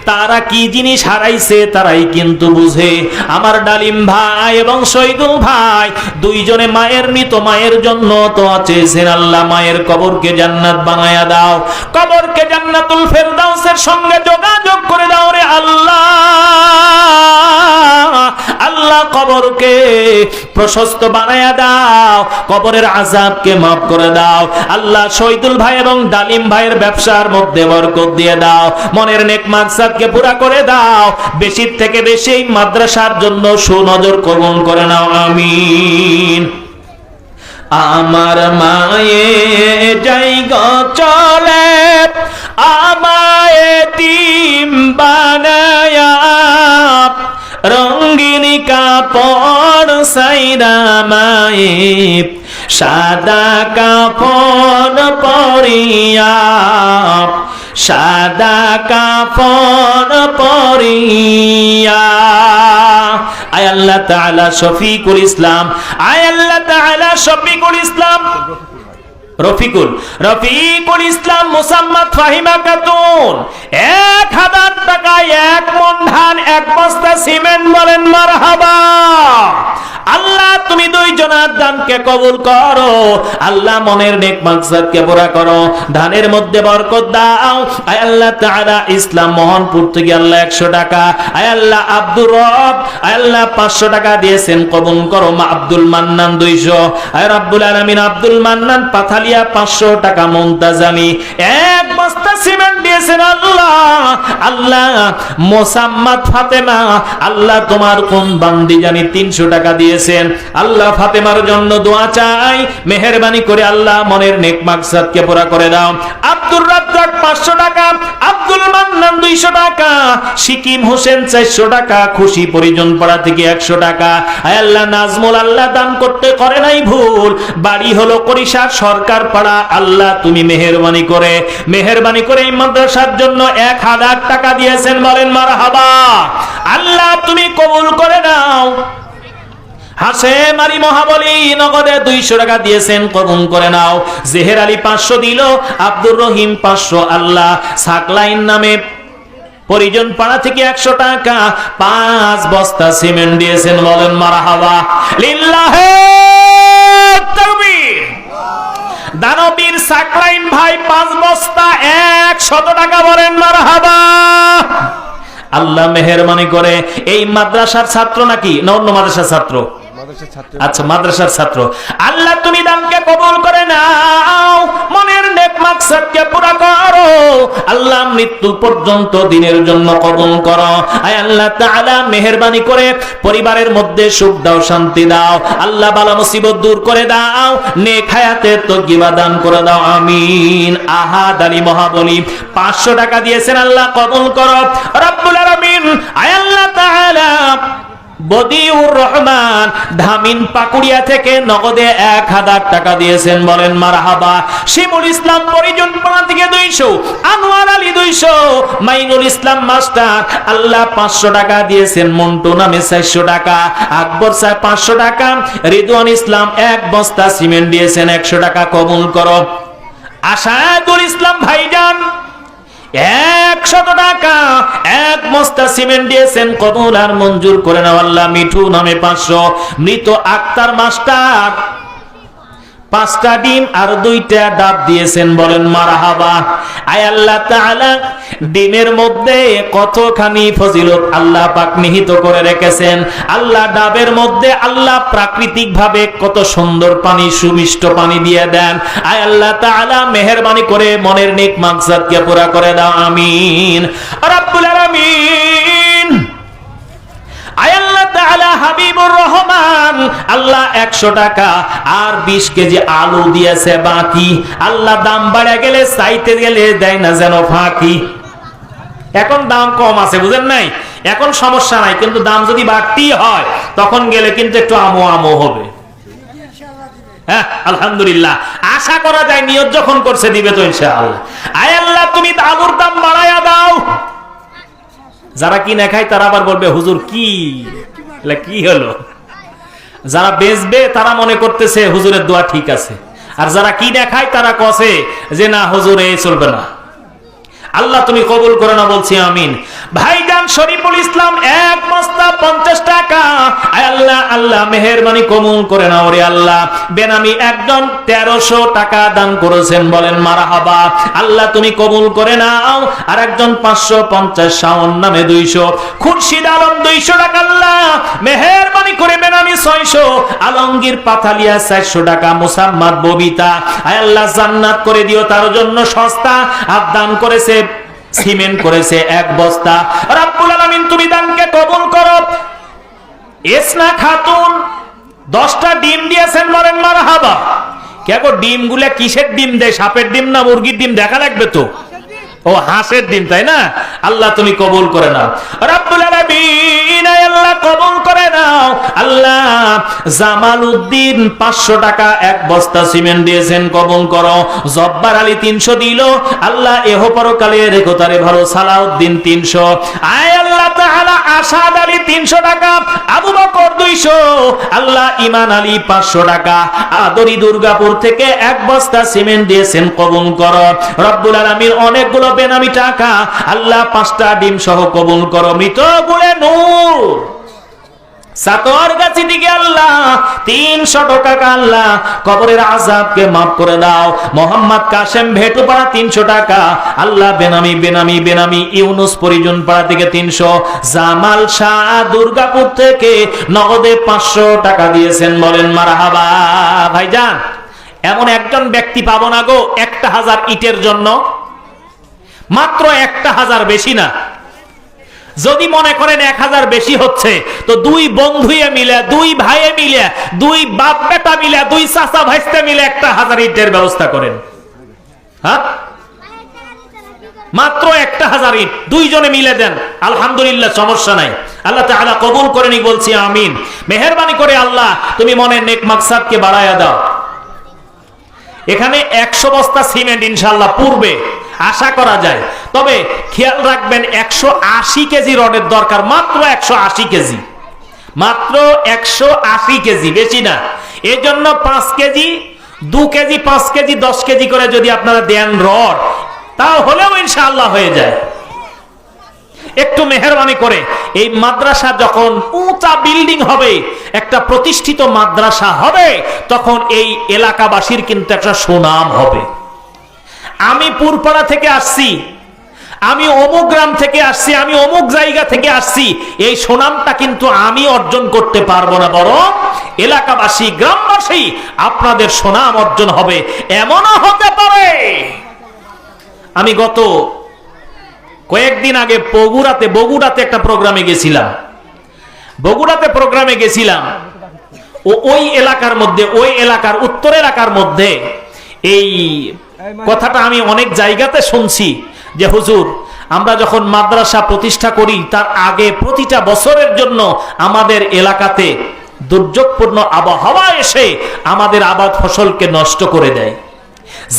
A: তারা কি জিনিস হারাইছে তারাই কিন্তু বুঝে। আমার ডালিম ভাই এবং শহীদুল ভাই দুইজনে মায়ের মৃত মায়ের জন্য দোয়া চেয়েছেন, আল্লাহ মায়ের কবরকে জান্নাত বানায়া দাও, কবরকে জান্নাতুল ফেরদাউসের সঙ্গে যোগাযোগ করে দাও রে আল্লাহ। আল্লাহ কবরকে প্রশস্ত বানায়া দাও, কবরের আযাবকে মাফ করে দাও। আল্লাহ শহীদুল ভাই এবং ডালিম ভাইয়ের ব্যবসার মধ্যে বরকত দিয়ে দাও, মনের নেক মাকসাদকে পুরা করে দাও। বেশি থেকে বেশি মাদ্রাসার জন্য সুনজর কবুল করে নাও, আমিন। আমার মায়ে জায়গা চলে আমায় এতিম বানায়া, রঙিন কাপড় সাইরা মায়ে সাদা কাপড় পরিয়া, সাদা কাপড় পরিয়া। আয় আল্লাহ তাআলা শফিকুল ইসলাম, আয় আল্লাহ তাআলা শফিকুল ইসলাম, রফিকুল ইসলাম মোসাম্মদ ফাহিমা খাতুন 1000 টাকায় 1 মণ ধান 1 বস্তা সিমেন্ট। বলেন মারহাবা। আল্লাহ তুমি দুইজনার দানকে কবুল করো, আল্লাহ মনের নেক মাকসাদকে পুরা করো, ধানের মধ্যে বরকত দাও। আয় আল্লাহ তাআলা ইসলাম মোহনপুর থেকে আল্লাহ 100 টাকা, আয় আল্লাহ আব্দুর রব আয় আল্লাহ 500 টাকা দিয়েছেন, কবুল করো। মা আব্দুল মান্নান 200, আয় রাব্বুল আলামিন আব্দুল মান্নান পাথালিয়া 500 টাকা, মুনতাজামি 1 বস্তা সিমেন্ট দিয়েছেন। আল্লাহ আল্লাহ মোসাম্মদ ফাতেমা আল্লাহ তোমার কোন বান্দি জানি 300 টাকা দিয়েছেন। আল্লাহ ফাতেমার জন্য দোয়া চাই, মেহেরবানি করে আল্লাহ মনের নেক মাকসাদকে পুরা করে দাও। আব্দুর রাজ্জাক 500 টাকা, আব্দুল মান্নান 200 টাকা, সিকিম হোসেন 400 টাকা, খুশি পরিজন পাড়া থেকে 100 টাকা। আয় আল্লাহ নাজমুল আল্লাহ দান করতে করে নাই ভুল, বাড়ি হলো করিশার সরকার পাড়া। আল্লাহ তুমি মেহেরবানি করে এই মাদ্রাসার জন্য 1000 টাকা দিয়েছেন। বলেন মারহাবা। আল্লাহ তুমি কবুল করে নাও। হাসেম আলী মহাবলী নগদে 200 টাকা দিয়েছেন, কবুল করে নাও। জেহের আলী 500 দিল, আব্দুর রহিম 500। আল্লাহ সাকলাইন নামে পরিজন পাড়া থেকে 100 টাকা 5 বস্তা সিমেন্ট দিয়েছেন। বলেন মারহাবা। লিল্লাহে তাকবীর। দানবীর সাকলাইন ভাই 5 বস্তা 100 টাকা। বলেন মারহাবা। আল্লাহ মেহেরবানি করে এই মাদ্রাসার ছাত্র নাকি না অন্য মাদ্রাসার ছাত্র? আচ্ছা, মাদ্রাসার ছাত্র। আল্লাহ তুমি দানকে কবুল করে নাও, মনের নেক মাকসাদকে পুরা করো। আল্লাহ মৃত্যু পর্যন্ত দিনের জন্য কবুল করো। আয় আল্লাহ তাআলা মেহেরবানি করে পরিবারের মধ্যে সুখ দাও, শান্তি দাও। আল্লাহ বালা মুসিবত দূর করে দাও, নেক হায়াতে তকওয়া দান করে দাও, আমিন। আহাদ আলী মহাবলী 500 টাকা দিয়েছেন, আল্লাহ কবুল করো রব্বুল আলামিন। আয় আল্লাহ তাআলা বদিউর রহমান ধামিন পাকুড়িয়া থেকে নগদে 1000 টাকা দিয়েছেন। বলেন মারহাবা। শিমুল ইসলাম পরিজন পাড়া থেকে 200, আনোয়ার আলী 200, মাইনুল ইসলাম মাস্টার আল্লাহ 500 টাকা দিয়েছেন। মন্টু নামে 400 টাকা, আকবর সাহেব 500 টাকা, রিদওয়ান ইসলাম 1 বস্তা সিমেন্ট দিয়েছেন, 100 টাকা কবুল করো। আশাদুল ইসলাম ভাইজান 100 টাকা এক বস্তা সিমেন্ট দিয়েছেন, কবুল আর মঞ্জুর করে নাও আল্লাহ। মিঠু নামে 500, মৃত আক্তার মাস্টার 5টা ডিম আর 2টা ডাব দিয়েছেন, বলেন মারহাবা। আয় আল্লাহ তাআলা, ডিমের মধ্যে কতখানি ফজিলত আল্লাহ পাক নিহিত করে রেখেছেন। আল্লাহ ডাবের মধ্যে আল্লাহ প্রাকৃতিক ভাবে কত সুন্দর পানি, সুমিষ্ট পানি দিয়ে দেন। আয় আল্লাহ তাআলা, মেহেরবানি করে মনের নেক মাকসাদকে পুরা করে দাও, আমিন রাব্বুল আলামিন। আয় আল্লাহ তাআলা, হাবিবুর রহমান আল্লাহ 100 টাকা আর 20 কেজি আলু দিয়েছে বাকি। আল্লাহ দাম বাড়ে গেলে চাইতে গেলে দেয় না যেন ফাঁকি। এখন দাম কম আছে, বুঝেন নাই, এখন সমস্যা নাই, কিন্তু দাম যদি বাড়তি হয় তখন গেলে কিন্তু একটু আমো আমো হবে। হ্যাঁ আলহামদুলিল্লাহ, আশা করা যায় নিয়ত যখন করছে দিবে তো ইনশাআল্লাহ। আয় আল্লাহ, তুমি আলুর দাম বাড়ায়া দাও। যারা কিনে খায় তারা আবার বলবে হুজুর কি হলো। যারা বেচবে তারা মনে করতেছে হুজুরের দোয়া ঠিক আছে, আর যারা কিনে খায় তারা কসে যে না হুজুর এই চলবে না। আল্লাহ তুমি কবুল করে না, বলছি আমিন। ভাইজান শরীফুল ইসলাম 1 বস্তা 50 টাকা। আল্লাহ আল্লাহ মেহেরবানি কবুল করে নাও রে আল্লাহ। বেনামি একজন 1300 টাকা দান করেছেন, বলেন মারহাবা। আল্লাহ তুমি কবুল করে নাও। আর একজন 550, শাওন নামে 200, খুরশিদ আলম 200 টাকা আল্লাহ মেহেরবানি করে বেনামি 600, আলমগীর পাথালিয়া 400 টাকা, মুসাম্মাদ ববিতা আল্লাহ জান্নাত করে দিও, তার জন্য সস্তা আর দান করেছে সিমেন্ট করেছে 1 বস্তা। রাব্বুল আলামিন তুমি দানকে কবুল করো। এসনা খাতুন 10টা ডিম দিয়েছেন, বলেন মারহাবা। কেগো ডিম গুলা কিসের ডিম দেয়, সাপের ডিম না মুরগির ডিম দেখা লাগবে তো? ও হাঁসের ডিম, তাই না? আল্লাহ তুমি কবুল করে নাও রাব্বুল আলামিন। আল্লাহ কবুল করে নাও। আল্লাহ জামাল উদ্দিন 500 টাকা 1 বস্তা সিমেন্ট দিয়েছেন, কবুল করো। জব্বার আলী 300 দিল, আল্লাহ এহ পরকালে রেখো তারে ভালো। সালাউদ্দিন 300। আয় আল্লাহ তাআলা, আসাদ আলী 300 টাকা, আবু বকর 200, আল্লাহ ইমান আলী 500 টাকা, আদরি দুর্গাপুর থেকে 1 বস্তা সিমেন্ট দিয়েছেন, কবুল করো রব্বুল আলামিন। অনেকগুলো বেনামি টাকা আল্লাহ 5টা ডিম সহ কবুল করো। মৃত গুলে নূর সাতোয়ার গাছি দিকে আল্লাহ 300 টাকা, আল্লাহ কবরের আযাবকে মাফ করে দাও। মোহাম্মদ কাসেম ভেটুপাড়া 300 টাকা, আল্লাহ বেনামি বেনামি বেনামি ইউনুস পরিজন পাড়া থেকে 300, জামাল শাহ দুর্গাপুর থেকে নগদে 500 টাকা দিয়েছেন, বলেন মারহাবা। ভাইজান এমন একজন ব্যক্তি পাবো না গো 1000 ইটের জন্য, মাত্র 1000, বেশি না। যদি মনে করেন 1000 বেশি হচ্ছে, তো 2 বন্ধুয়ে মিলে, 2 ভাইয়ে মিলে, 2 বাপ বেটা মিলে, 2 চাচা ভাইস্তে মিলে 1000 ইটের ব্যবস্থা করেন। হ্যাঁ, মাত্র 1000 ইট 2 জনে মিলে দেন, আলহামদুলিল্লাহ, সমস্যা নাই। আল্লাহ তাআলা কবুল করেনি, বলছি আমিন। মেহেরবানি করে আল্লাহ তুমি মনের নেক মাকসাদকে বাড়ায়া দাও। এখানে 100 বস্তা সিমেন্ট ইনশাআল্লাহ পূর্বে আশা করা যায়, তবে খেয়াল রাখবেন 180 কেজি রডের দরকার, মাত্র 180 কেজি, মাত্র 180 কেজি, বেশি না। এর জন্য 5 কেজি, 2 কেজি, 5 কেজি, 10 কেজি করে যদি আপনারা দেন রড, তাও হলেও ইনশাআল্লাহ হয়ে যায়। একটু মেহেরবানি করে এই মাদ্রাসা যখন উঁচা বিল্ডিং হবে, একটা প্রতিষ্ঠিত মাদ্রাসা হবে, তখন এই এলাকাবাসীর কিন্তু একটা সুনাম হবে। আমি পুরপাড়া থেকে আসছি, আমি অমুক গ্রাম থেকে আসছি, আমি অমুক জায়গা থেকে আসছি, এই সুনামটা কিন্তু আমি অর্জন করতে পারবো না, বরং এলাকাবাসী, গ্রামবাসী আপনাদের সুনাম অর্জন হবে। এমনও হতে পারে, আমি গত কয়েকদিন আগে বগুড়াতে একটা প্রোগ্রামে গেছিলাম। ওই এলাকার মধ্যে, ওই এলাকার উত্তর এলাকার মধ্যে এই কথাটা আমি অনেক জায়গাতে শুনছি যে হুজুর, আমরা যখন মাদ্রাসা প্রতিষ্ঠা করি তার আগে প্রতিটা বছরের জন্য আমাদের এলাকাতে দুর্যোগপূর্ণ আবহাওয়া এসে আমাদের আবাদ ফসলকে নষ্ট করে দেয়।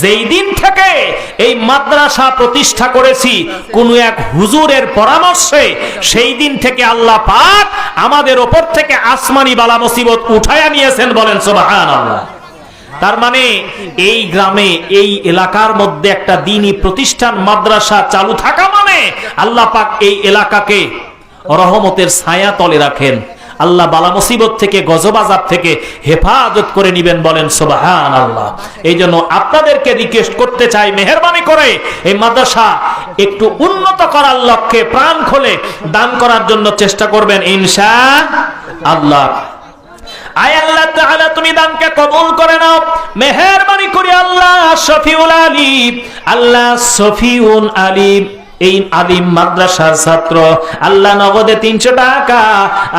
A: যেই দিন থেকে এই মাদ্রাসা প্রতিষ্ঠা করেছি কোন এক হুজুরের পরামর্শে, সেই দিন থেকে আল্লাহ পাক আমাদের উপর থেকে আসমানি বালা মুসিবত উঠায়া নিয়েছেন, বলেন সুবহানাল্লাহ। তার মানে এই গ্রামে এই এলাকার মধ্যে একটা দ্বীনি প্রতিষ্ঠান মাদ্রাসা চালু থাকা মানে আল্লাহ পাক এই এলাকাকে রহমতের ছায়া তলে রাখেন। আল্লাহ বালা মুসিবত থেকে, গজব আযাব থেকে হেফাজত করে নিবেন, বলেন সুবহানাল্লাহ। এই জন্য আপনাদেরকে রিকোয়েস্ট করতে চাই, মেহেরবানি করে এই মাদ্রাসা একটু উন্নত করার লক্ষ্যে প্রাণ খুলে দান করার জন্য চেষ্টা করবেন ইনশাআল্লাহ। আয় আল্লাহ তাআলা তুমি দানকে কবুল করে নাও, মেহেরবানি করে আল্লাহ শফিউল আলিম, আল্লাহ শফিউল আলিম এই আলিম মাদ্রাসার ছাত্র, আল্লাহ নগদে 300 টাকা,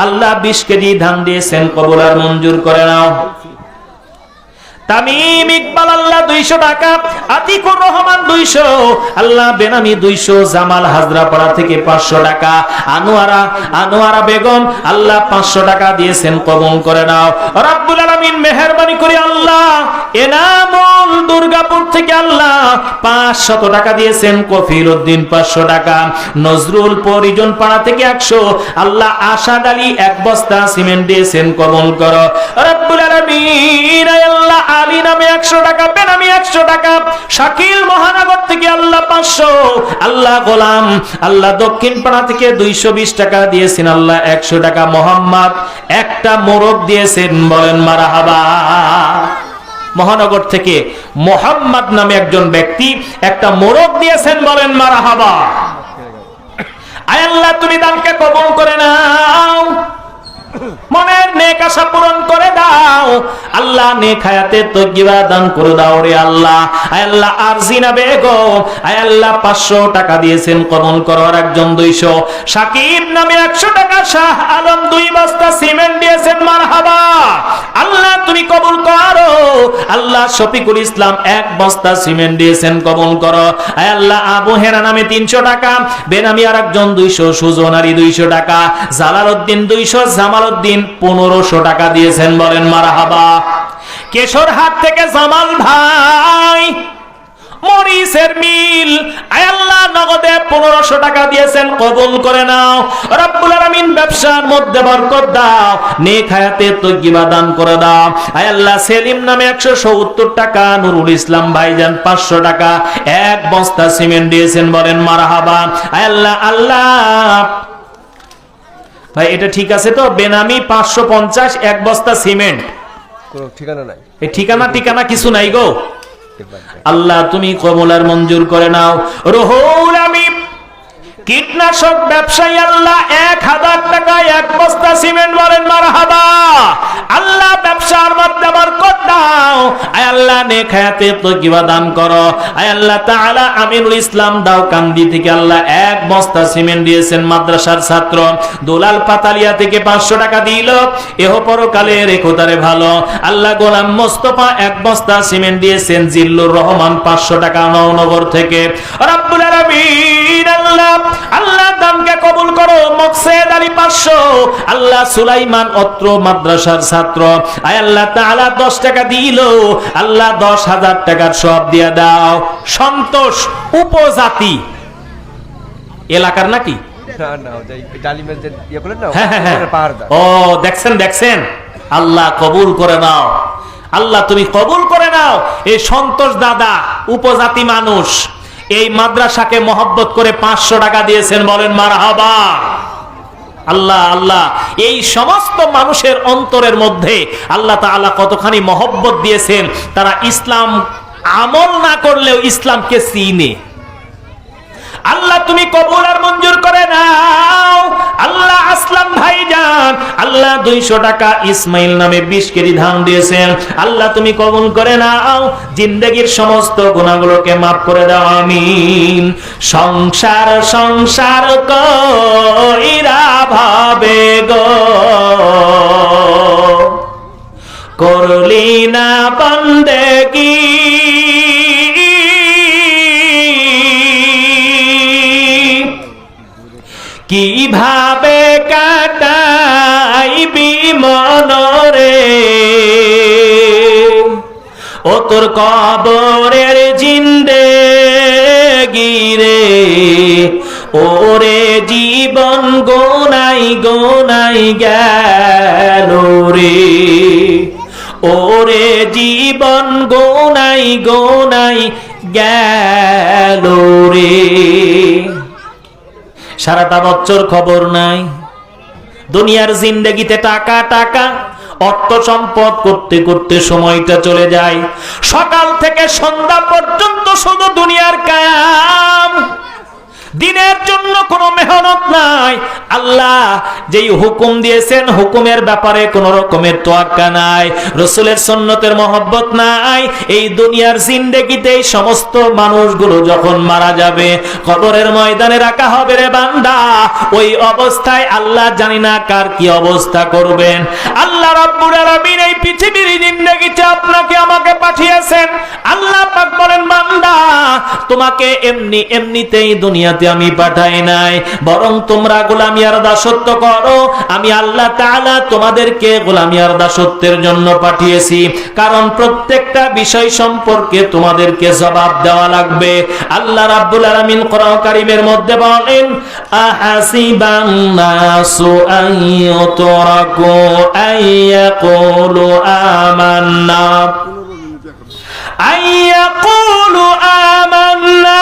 A: আল্লাহ 20 কেজি ধান দিয়েছেন, কবুল আর মঞ্জুর করে নাও। তামিম ইকবাল আল্লাহ 200 টাকা, আতিকুর রহমান 200, আল্লাহ বেনামি 200, জামাল হাজরাপাড়া থেকে 500 টাকা, আনোয়ারা বেগম আল্লাহ 500 টাকা দিয়েছেন, কবুল করে নাও। রব্বুল আলামিন মেহেরবানি করে আল্লাহ এনামুল দুর্গাপুর থেকে আল্লাহ 500 টাকা দিয়েছেন, কফিল উদ্দিন 500 টাকা, নজরুল পরিজন পাড়া থেকে 100, আল্লাহ আশাদ আলী 1 বস্তা সিমেন্ট দিয়েছেন, কবুল করো রব্বুল আলামিন। আল্লাহ আলী নামে 100 টাকা, বেনামি 100 টাকা, শাকিল মহানগর থেকে আল্লাহ 500, আল্লাহ গোলাম আল্লাহ দক্ষিণ পাড়া থেকে 220 টাকা দিয়েছেন, আল্লাহ 100 টাকা, মোহাম্মদ একটা মোরগ দিয়েছেন, বলেন মারহাবা। মহানগর থেকে মোহাম্মদ নামে একজন ব্যক্তি একটা মোরগ দিয়েছেন, বলেন মারহাবা। আয় আল্লাহ তুমি দানকে কবুল করে নাও, মনের নেক আশা পূরণ করে দাও, আল্লাহ নেক হায়াতে তয়্যিবা দান করে দাও রে আল্লাহ। আয় আল্লাহ আরজিনা বেগম আয় আল্লাহ 500 টাকা দিয়েছেন, কবুল করো। আর একজন 200, সাকিব নামে 100 টাকা, শাহ আলম 2 বস্তা সিমেন্ট দিয়েছেন, মারহাবা। আল্লাহ তুমি কবুল করো। আল্লাহ শফিকুল ইসলাম 1 বস্তা সিমেন্ট দিয়েছেন, কবুল করো। আয় আল্লাহ আবু হেরা নামে 300 টাকা, বেনামি আর একজন 200, সুজন আলী 200 টাকা, জালালউদ্দিন 200, জামালউদ্দিন 1500 টাকা দিয়েছেন, বলেন মারহাবা। কেশরহাট থেকে জামাল ভাই মরিচের মিল আয় আল্লাহ নগদে 1500 টাকা দিয়েছেন, কবুল করে নাও রব্বুল আলামিন। ব্যবসার মধ্যে বরকত দাও, নেক হায়াতে তয়্যিবা দান করে দাও। আয় আল্লাহ সেলিম নামে 170 টাকা, নুরুল ইসলাম ভাইজান 500 টাকা, 1 বস্তা সিমেন্ট দিয়েছেন, বলেন মারহাবা। আয় আল্লাহ ভাই এটা ঠিক আছে তো? বেনামি 550, 1 বস্তা সিমেন্ট,
B: কোনো ঠিকানা নাই,
A: এই ঠিকানা কিছু নাই গো। আল্লাহ তুমি কবুল আর মঞ্জুর করে নাও। রুহুল আমিন কীটনাশক ব্যবসায়ী আল্লাহ 1000 টাকা, 1 বস্তা সিমেন্ট, বলেন মারহাবা। আল্লাহ ব্যবসার মধ্যে বরকত দাও। আয় আল্লাহ নেক হায়াতে তয়্যিবা দান করো। আয় আল্লাহ তাআলা আমিনুল ইসলাম দাওকান্দি থেকে আল্লাহ 1 বস্তা সিমেন্ট দিয়েছেন, মাদ্রাসার ছাত্র। দুলাল পাতালিয়া থেকে 500 টাকা দিল, এহ পরকালে রেখো তারে ভালো। আল্লাহ গোলাম মোস্তফা 1 বস্তা সিমেন্ট দিয়েছেন, জিল্লুর রহমান 500 টাকা নওনগর থেকে। রব্বুল আলামিন আল্লাহ দানকে কবুল করো। মকসেদ আলী 500, আল্লাহ সুলাইমান অত্র মাদ্রাসার ছাত্র। আয় আল্লাহ তাআলা 10 টাকা দিল, আল্লাহ 10,000 টাকার সব দিয়া দাও। সন্তোষ উপজাতি এলাকার নাকি?
B: না ডালিমের যে ইয়ে করলেন না,
A: হ্যাঁ
B: পাহাড় দা।
A: ও দেখছেন, আল্লাহ কবুল করে নাও, আল্লাহ তুমি কবুল করে নাও। এই সন্তোষ দাদা উপজাতি মানুষ এই মাদ্রাসাকে মহব্বত করে 500 টাকা দিয়েছেন, বলেন মারহাবা। আল্লাহ এই সমস্ত মানুষের অন্তরের মধ্যে আল্লাহ তাআলা কতখানি মহব্বত দিয়েছেন, তারা ইসলাম আমল না করলেও ইসলামকে চিনে। আল্লাহ তুমি কবুল আর মঞ্জুর করে নাও। আল্লাহ আসলাম ভাইজান আল্লাহ 200 টাকা, ইসমাইল নামে 20 কেজি ধান দিয়েছেন, আল্লাহ তুমি কবুল করে নাও। জিন্দেগীর সমস্ত গুনাহগুলোকে মাফ করে দাও, আমিন। সংসার কইরা ভাবে গো, করলি না বন্দেগী, কিভাবে কাটাইবি মনরে, ও তোর কবরের জিন্দেগিরে, ওরে জীবন গোনাই গেল রে, ওরে জীবন জীবন গোনাই গোনাই গেল রে। সারাটা বছর খবর নাই, দুনিয়ার জিন্দেগিতে টাকা টাকা অর্থ সম্পদ করতে করতে সময়টা চলে যায়, সকাল থেকে সন্ধ্যা পর্যন্ত শুধু দুনিয়ার কায়াম, দিনের জন্য কোনো মেহনত নাই। আল্লাহ যেই হুকুম দিয়েছেন হুকুমের ব্যাপারে কোন রকমের তোয়াক্কা নাই, রাসূলের সুন্নতের মহব্বত নাই। এই দুনিয়ার জিন্দেগিতে এই সমস্ত মানুষগুলো যখন মারা যাবে, কবরের ময়দানে রাখা হবে রে বান্দা, ওই অবস্থায় আল্লাহ জানি না কার কি অবস্থা করবেন। আল্লাহ রাব্বুল আলামিন এই পৃথিবীর জিন্দেগিতে আপনাকে আমাকে পাঠিয়েছেন। আল্লাহ পাক বলেন, বান্দা তোমাকে এমনিতেই দুনিয়াতে আমি পাঠাই নাই, বরং তোমরা গোলামি আর দাসত্ব করো। আমি আল্লাহ তাআলা তোমাদেরকে গোলামি আর দাসত্বের জন্য পাঠিয়েছি, কারণ প্রত্যেকটা বিষয় সম্পর্কে তোমাদেরকে জবাব দেওয়া লাগবে। আল্লাহ রাব্বুল আলামিন কোরআন কারীমের মধ্যে বলেন, আহাসিবান নাসু আইয়ুতরাকু আইয়াকুলু আমান্না আইয়াকুলু আমান্না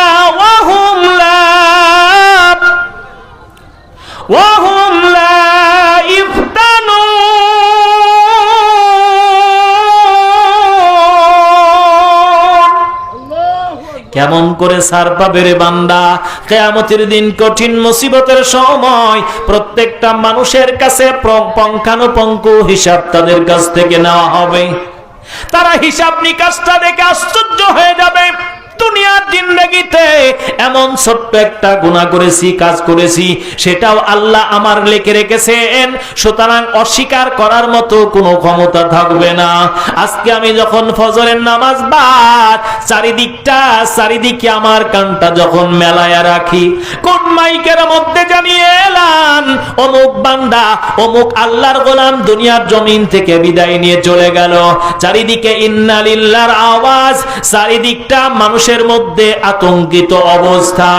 A: وهم لا يفتنون। কেমন করে সার পাবে রে বান্দা? কিয়ামতের দিন কঠিন মুসিবতের সময় প্রত্যেকটা মানুষের কাছে পুঙ্খানুপুঙ্খ হিসাব তাদের কাছ থেকে নেওয়া হবে। তারা হিসাব নিকাশটা দেখে আশ্চর্য হয়ে যাবে। দুনিয়ার জিন্দেগিতে এমন ছোট্ট একটা গুনাহ করেছি, কাজ করেছি, সেটাও আল্লাহ আমার লিখে রেখেছেন, সুতরাং অস্বীকার করার মতো কোনো ক্ষমতা থাকবে না। আজকে আমি যখন ফজরের নামাজ বাদ চারিদিকে আমার কানটা যখন মেলায়া রাখি, কোন মাইকের মধ্যে জানিয়ে এলাম অমুক বান্দা অমুক আল্লাহর গোলাম দুনিয়ার জমিন থেকে বিদায় নিয়ে চলে গেল, চারিদিকে ইন্না লিল্লাহর আওয়াজ, চারিদিকটা মানুষের মধ্যে আতঙ্কিত অবস্থা।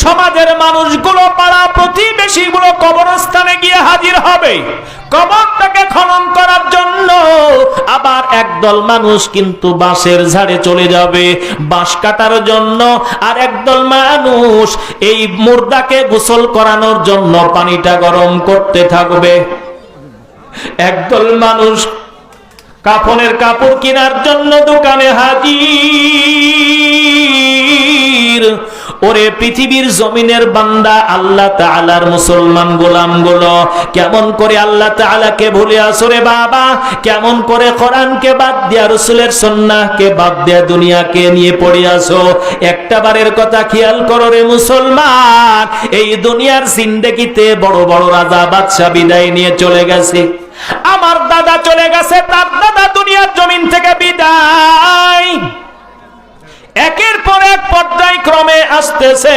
A: সমাজের মানুষগুলো, পাড়া প্রতিবেশীগুলো কবরস্থানে গিয়ে হাজির হবে কবরটাকে খনন করার জন্য। আবার একদল মানুষ কিন্তু বাঁশের ঝাড়ে চলে যাবে বাঁশ কাটার জন্য, আর একদল মানুষ এই মুর্দাকে গোসল করানোর জন্য পানিটা গরম করতে থাকবে। একদল মানুষ কাফনের কাপড় কেনার জন্য দোকানে হাজির। ওরে পৃথিবীর জমিনের বান্দা, আল্লাহ তাআলার মুসলমান গোলামগুলো কেমন করে আল্লাহ তাআলাকে ভুলে আসো রে বাবা? কেমন করে কোরআনকে বাদ দিয়া, রাসূলের সুন্নাহকে বাদ দিয়া দুনিয়াকে নিয়ে পড়ে আসো? একটা বারের কথা খেয়াল করো রে মুসলমান, এই দুনিয়ার জিন্দেগিতে বড় বড় রাজা বাদশা বিদায় নিয়ে চলে গেছে। আমার দাদা চলে গেছে, তার দাদা দুনিয়ার জমিন থেকে বিদায়। একের পর এক পর্যায়ক্রমে আসতেছে,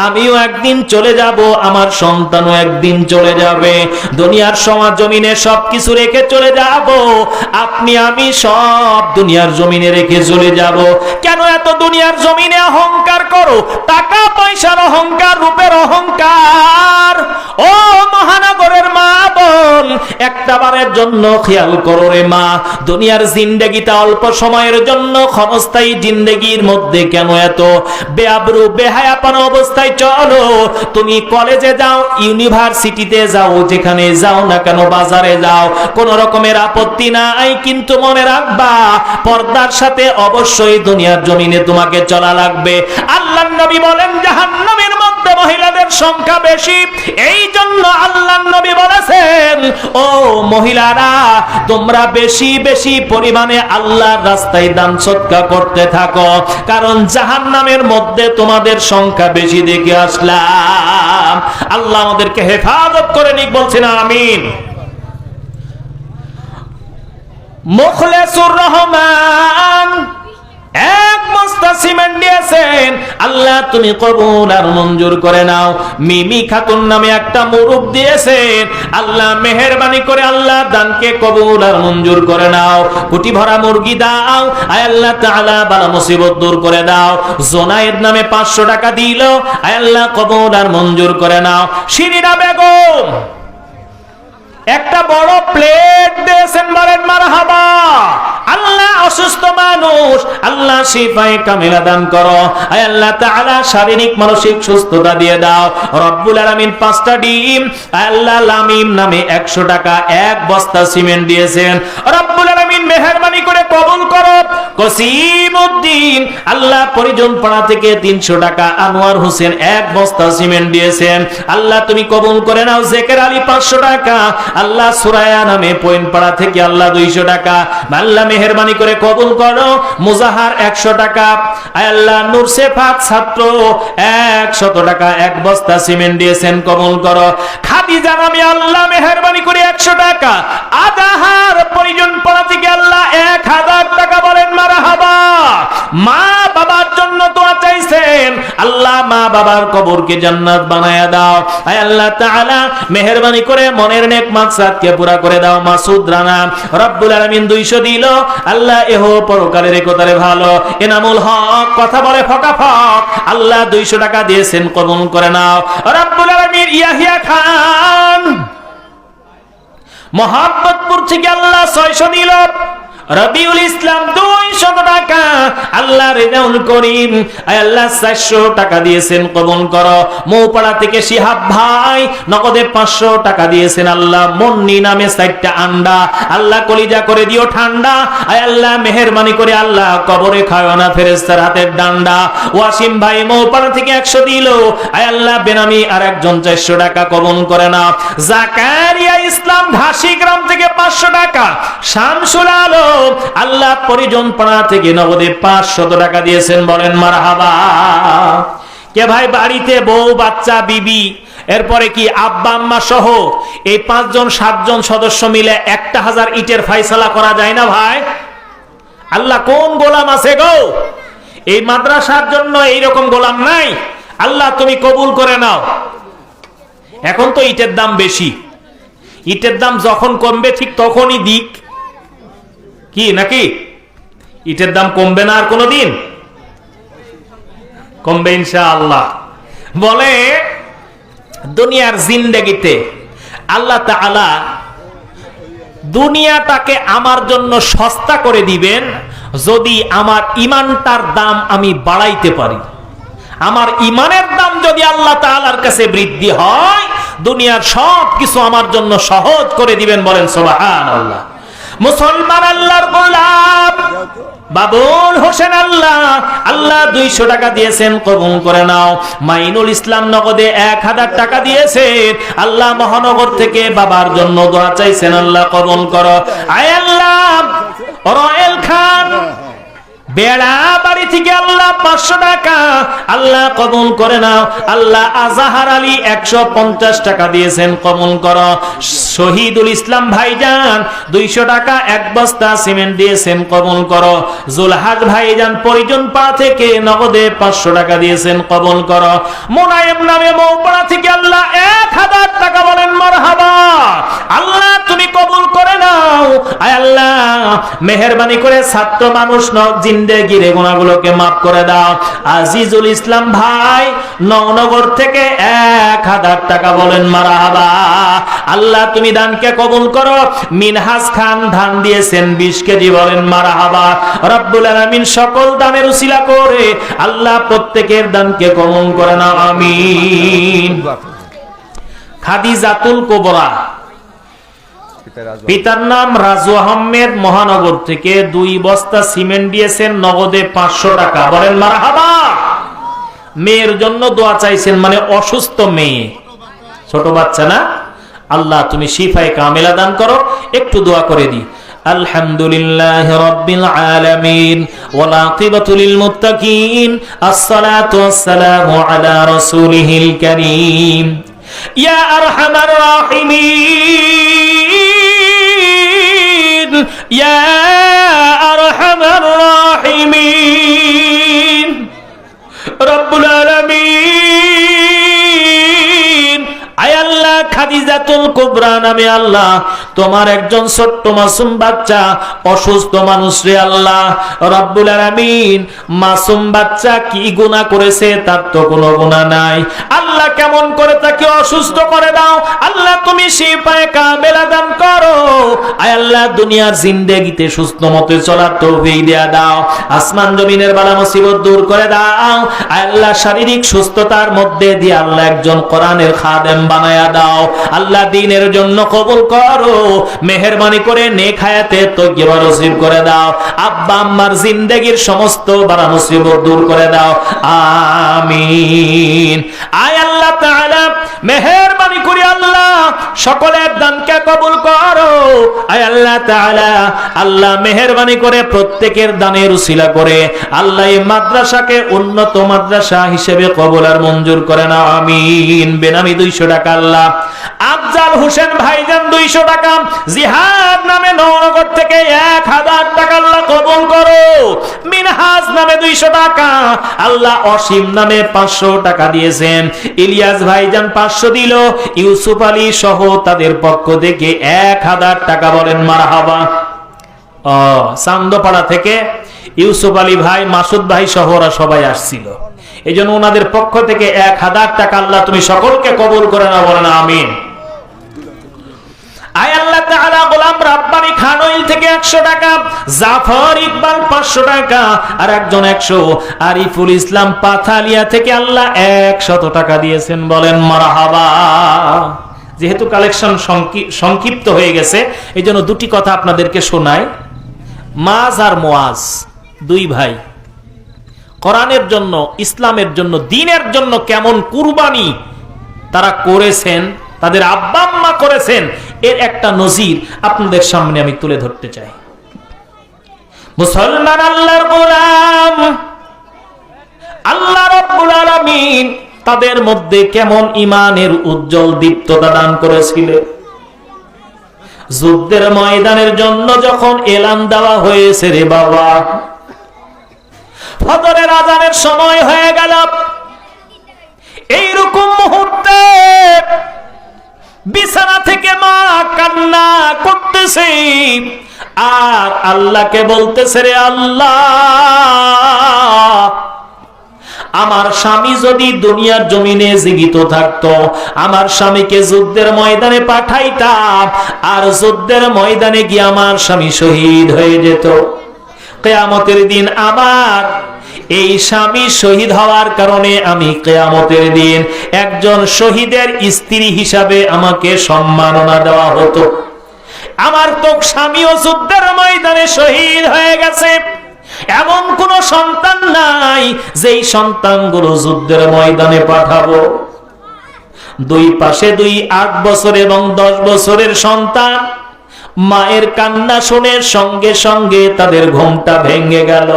A: আমিও একদিন চলে যাব, আমার সন্তানও একদিন চলে যাবে। দুনিয়ার সমাজ জমিনে সবকিছু রেখে চলে যাব, আপনি আমি সব দুনিয়ার জমিনে রেখে চলে যাব। কেন এত দুনিয়ার জমিনে অহংকার করো? টাকা পয়সার অহংকার, রূপের অহংকার। ও মহানগরের মা বোন, একটা বারের জন্য খেয়াল করো রে মা, দুনিয়ার জিন্দেগিটা অল্প সময়ের জন্য, ক্ষণস্থায়ী জিন্দেগির মধ্যে কেন এত বেআবরু বেহায়াপনা অবস্থায় চলো? তুমি কলেজে যাও, ইউনিভার্সিটিতে যাও, যেখানে যাও না কেন, বাজারে যাও, কোন রকমের আপত্তি নাই, কিন্তু মনে রাখবা পর্দার সাথে অবশ্যই দুনিয়ার জমিনে তোমাকে চলা লাগবে। আল্লাহর নবী বলেন, জাহান্নামের মধ্যে মহিলাদের সংখ্যা বেশি, এই জন্য আল্লাহর নবী বলেছেন, ও মহিলারা তোমরা বেশি বেশি পরিমাণে আল্লাহর রাস্তায় দান সদকা করতে থাকো, কারণ জাহান্নামের মধ্যে তোমাদের সংখ্যা বেশি দেখে আসলাম। আল্লাহ আমাদেরকে হেফাজত করে নিক, বলছেন আমিন। মুখলেসুর রহমান এক বস্তা সিমেন্ট দিয়েছেন, আল্লাহ তুমি কবুল আর মঞ্জুর করে নাও। মিমি খাতুন নামে একটা মুরুব দিয়েছেন, আল্লাহ মেহেরবানি করে আল্লাহ দানকে কবুল আর মঞ্জুর করে নাও। কোটি ভরা মুরগি দাও, আয় আল্লাহ তাআলা বালা মুসিবত দূর করে দাও। জোনায়েদ নামে 500 টাকা দিল, আয় আল্লাহ কবুল আর মঞ্জুর করে নাও। শিরিনা বেগম একটা বড় প্লেট করতেছেন, বলেন মারহাবা। আল্লাহ অসুস্থ মানুষ, আল্লাহ শিফায়ে কামিলা দান করো। আয় আল্লাহ তাআলা শারীরিক মানসিক সুস্থতা দিয়ে দাও। রব্বুল আলামিন 5টা ডিম, আয় আল্লাহ লামিম নামে 100 টাকা, 1 বস্তা সিমেন্ট দিয়েছেন। রব্বুল আলামিন মেহেরবানি করে কবুল করো। কসিমউদ্দিন আল্লাহ পরিজন পাড়া থেকে 300 টাকা, আনোয়ার হোসেন 1 বস্তা সিমেন্ট দিয়েছেন। আল্লাহ তুমি কবুল করে নাও। জেকের আলী 500 টাকা, আল্লাহ সুরায়া নামে পয়েন্ট পাড়া থেকে আল্লাহ 200 টাকা, আল্লাহ মেহেরবানি করে কবুল করো। মুজাহার 100 টাকা, আয় আল্লাহ নূর সেফাত ছাত্র 100 টাকা, 1 বস্তা সিমেন্ট দিয়েছেন, কবুল করো। খাদিজা নামে আল্লাহ মেহেরবানি করে 100 টাকা, আদাহার পরিজন পাড়া থেকে আল্লাহ 1000 টাকা, বলেন মারহাবা। মা বাবার জন্য দোয়া চাইছেন, আল্লাহ মা বাবার কবরকে জান্নাত বানায়া দাও। আয় আল্লাহ তাআলা মেহেরবানি করে মনের নেক মাকসাদকে পুরা করে দাও। মাসুদ রানা রব্বুল আলামিন 200 দিল, আল্লাহ এহ পরকালের একতারে ভালো। এনামুল হক কথা বলে ফকাফক, আল্লাহ 200 টাকা দিয়েছেন, কবুল করে নাও। রব্বুল আলামিন ইয়াহিয়া খান মোহাম্মদপুর থেকে আল্লাহ 600 দিল। রবিউল ইসলাম 200 টাকা, আল্লাহ রেজাউল করিম আয় আল্লাহ 400 টাকা দিয়েছেন, কবুল করো। মৌপাড়া থেকে শিহাব ভাই নগদে 500 টাকা দিয়েছেন। আল্লাহ মন্নি নামে 4টা আন্ডা, আল্লাহ কলিজা করে দিও ঠান্ডা। আয় আল্লাহ মেহেরবানি করে আল্লাহ কবরে খাওয়া না ফেরেশতার হাতের ডান্ডা। ওয়াসিম ভাই মৌপাড়া থেকে 100 দিল, আয় আল্লাহ বেনামি আর একজন 400 টাকা, কবুল করে নাও। জাকারিয়া ইসলাম ঘাসি গ্রাম থেকে 500 টাকা। শামসুল আলম আল্লাহ পরিজন পাড়া থেকে নগদে 500 টাকা দিয়েছেন, বলেন মারহাবা। কে ভাই বাড়িতে বউ বাচ্চা বিবি এরপরে কি আব্বা আম্মা সহ এই 5 জন 7 জন সদস্য মিলে 1000 ইটের ফয়সালা করা যায় না ভাই? আল্লাহ কোন গোলাম আছে গো? এই মাদ্রাসার জন্য এইরকম গোলাম নাই। আল্লাহ তুমি কবুল করে নাও। এখন তো ইটের দাম বেশি, ইটের দাম যখন কমবে ঠিক তখনই দিক, কি নাকি? ইটের দাম কমবে না আর কোনদিন? কমবে ইনশাআল্লাহ। বলে দুনিয়ার জিন্দেগিতে আল্লাহ তাআলা দুনিয়াটাকে আমার জন্য সস্তা করে দিবেন যদি আমার ঈমানটার দাম আমি বাড়াইতে পারি। আমার ঈমানের দাম যদি আল্লাহ তাআলার কাছে বৃদ্ধি হয়, দুনিয়ার সব কিছু আমার জন্য সহজ করে দিবেন, বলেন সুবহানাল্লাহ। মুসলমান আল্লাহর গোলাম বাবুল হোসেন আল্লাহ 200 টাকা দিয়েছেন, কবুল করে নাও। মাইনুল ইসলাম নগদে 1000 টাকা দিয়েছেন, আল্লাহ মহানগর থেকে বাবার জন্য দোয়া চাইছেন, আল্লাহ কবুল করো। আয় আল্লাহ রয়েল খান বেড়া বাড়ি থেকে আল্লাহ 500 টাকা, আল্লাহ কবুল করে নাও। আল্লাহ আজাহার আলী 150 টাকা দিয়েছেন, কবুল করো। শহীদুল ইসলাম ভাইজান 200 টাকা, 1 বস্তা সিমেন্ট দিয়েছেন, কবুল করো। জুলহাজ ভাইজান পরিজন পাড়া থেকে নগদে 500 টাকা দিয়েছেন, কবুল করো। মোনায়েম নামে মৌপাড়া থেকে আল্লাহ 1000 টাকা, বলেন মারহাবা। আল্লাহ তুমি কবুল করে নাও। আয় আল্লাহ মেহেরবানি করে ছাত্র মানুষ জিন্দেগির গুনাহগুলোকে মাফ করে দাও। আজিজুল ইসলাম ভাই নওনগর থেকে 1000 টাকা, বলেন মারহাবা। আল্লাহ তুমি দানকে কবুল করো। মিনহাজ খান ধান দিয়েছেন 20 কেজি, বলেন মারহাবা। রব্বুল আলামিন সকল দানের উসিলা করে আল্লাহ প্রত্যেকের দানকে কবুল করে নাও, আমিন। খাদিজাতুল কুবরা পিতার নাম রাজু আহমেদ মহানগর থেকে 2 বস্তা সিমেন্ট দিয়েছেন, নগদে 500 টাকা, বলেন মারহাবা। মেয়ের জন্য দোয়া চাইছেন, মানে অসুস্থ মেয়ে, ছোট বাচ্চা না? আল্লাহ তুমি শিফায়ে কামিলা দান করো। একটু দোয়া করে দি। আলহামদুলিল্লাহি রাব্বিল আলামিন ওয়াল আকিবাতু লিল মুত্তাকিন, আসসালাতু ওয়াসসালামু আলা রাসূলিহিল কারীম। ইয়া আরহামার রাহিমিন, ইয়া আরহামার রাহিমিন, রব্বুল আলামিন। আয় আল্লাহ খাদিজাতুল কুবরা নামে আল্লাহ তোমার একজন ছোট্ট মাসুম বাচ্চা অসুস্থ মানুষ রে আল্লাহ রব্বুল আলামিন, মাসুম বাচ্চা কি গুনাহ করেছে? তার তো কোনো গুনাহ নাই। আল্লাহ কেমন করে তাকে অসুস্থ করে দাও আল্লাহ, তুমি শিফায়ে কামেলা দান করো। আয় আল্লাহ, দুনিয়ার জিন্দেগিতে সুস্থ মতে চলার তৌফিক দিয়া দাও। আসমান জমিনের বালা মুসিবত দূর করে দাও। আয় আল্লাহ, শারীরিক সুস্থতার মধ্যে দিয়ে আল্লাহ একজন কোরআনের খাদেম বানায়া দাও। আল্লাহ, দ্বীনের জন্য কবুল করো। মেহেরবানি করে নেক হায়াতে তয়্যিবা নসিব করে দাও। আব্বা আম্মার জিন্দেগির সমস্ত বালা মুসিবত দূর করে দাও, আমিন। আয় আল্লাহ তাআলা, মেহেরবানি করে আল্লাহ সকলের দানকে কবুল করো। আয় আল্লাহ তাআলা, আল্লাহ মেহেরবানি করে প্রত্যেকের দানের উসিলা করে আল্লাহ এই মাদ্রাসাকে উন্নত মাদ্রাসা হিসেবে কবুল আর মঞ্জুর করে নাও, আমিন। বেনামি 200 টাকা আল্লাহ আফজাল হোসেন ভাইজান 200 টাকা, জিহাদ নামে নওনগর থেকে 1000 টাকা আল্লাহ কবুল করো। মিনহাজ নামে 200 টাকা আল্লাহ, অসীম নামে 500 টাকা দিয়েছেন। ইলিয়াস ভাইজান 500 দিল, ইউসুফ আলী সহ তাদের পক্ষ থেকে 1000 টাকা, বলেন মারহাবা। চান্দপাড়া থেকে ইউসুফ আলী ভাই, মাসুদ ভাই সহ ওরা সবাই আসছিল, এই জন্য ওনাদের পক্ষ থেকে 1000 টাকা আল্লাহ তুমি সকলকে কবুল করে নাও, বলেন আমিন। আয় আল্লাহ তাআলা, গোলাম রাব্বানি খানইল থেকে 100 টাকা, জাফর ইকবাল 500 টাকা, আর একজন 100, আরিফুল ইসলাম পাথালিয়া থেকে আল্লাহ 100 টাকা দিয়েছেন, বলেন মারহাবা। যেহেতু কালেকশন সংক্ষিপ্ত হয়ে গেছে, এই জন্য দুটি কথা আপনাদেরকে শোনাই। মাজ আর মুআজ 2 ভাই কোরআনের জন্য, ইসলামের জন্য, দ্বীনের জন্য কেমন কুরবানি তারা করেছেন, তাদের আব্বা আম্মা করেছেন, এর একটা নজির আপনাদের সামনে আমি তুলে ধরতে চাই। মুসলমান আল্লাহর গোলাম, আল্লাহ রাব্বুল আলামিন তাদের মধ্যে কেমন ঈমানের উজ্জ্বল দীপ্ততা দান করেছিলেন। যুদ্ধের ময়দানের জন্য যখন এলান দেওয়া হয়েছে, রে বাবা ফজরের আযানের সময় হয়ে গেল, এইরকম মুহূর্তে বিছানা থেকে মা কান্না করতেছে আর আল্লাহকে বলতেছে, রে আল্লাহ, আমার স্বামী যদি দুনিয়ার জমিনে জীবিত থাকতো, আমার স্বামীকে যুদ্ধের ময়দানে পাঠাইতাম, আর যুদ্ধের ময়দানে গিয়ে আমার স্বামী শহীদ হয়ে যেত। কিয়ামতের দিন আমার এই স্বামী শহীদ হওয়ার কারণে আমি কিয়ামতের দিন একজন শহীদের স্ত্রী হিসাবে আমাকে সম্মাননা দেওয়া হতো। আমার তো স্বামীও যুদ্ধের ময়দানে শহীদ হয়ে গেছে, এমন কোন সন্তান নাই যেই সন্তানগুলো যুদ্ধের ময়দানে পাঠাবো। 2 পাশে 2 8 বছর এবং 10 বছরের সন্তান, মায়ের কান্না শুনে সঙ্গে সঙ্গে তাদের ঘুমটা ভেঙে গেল।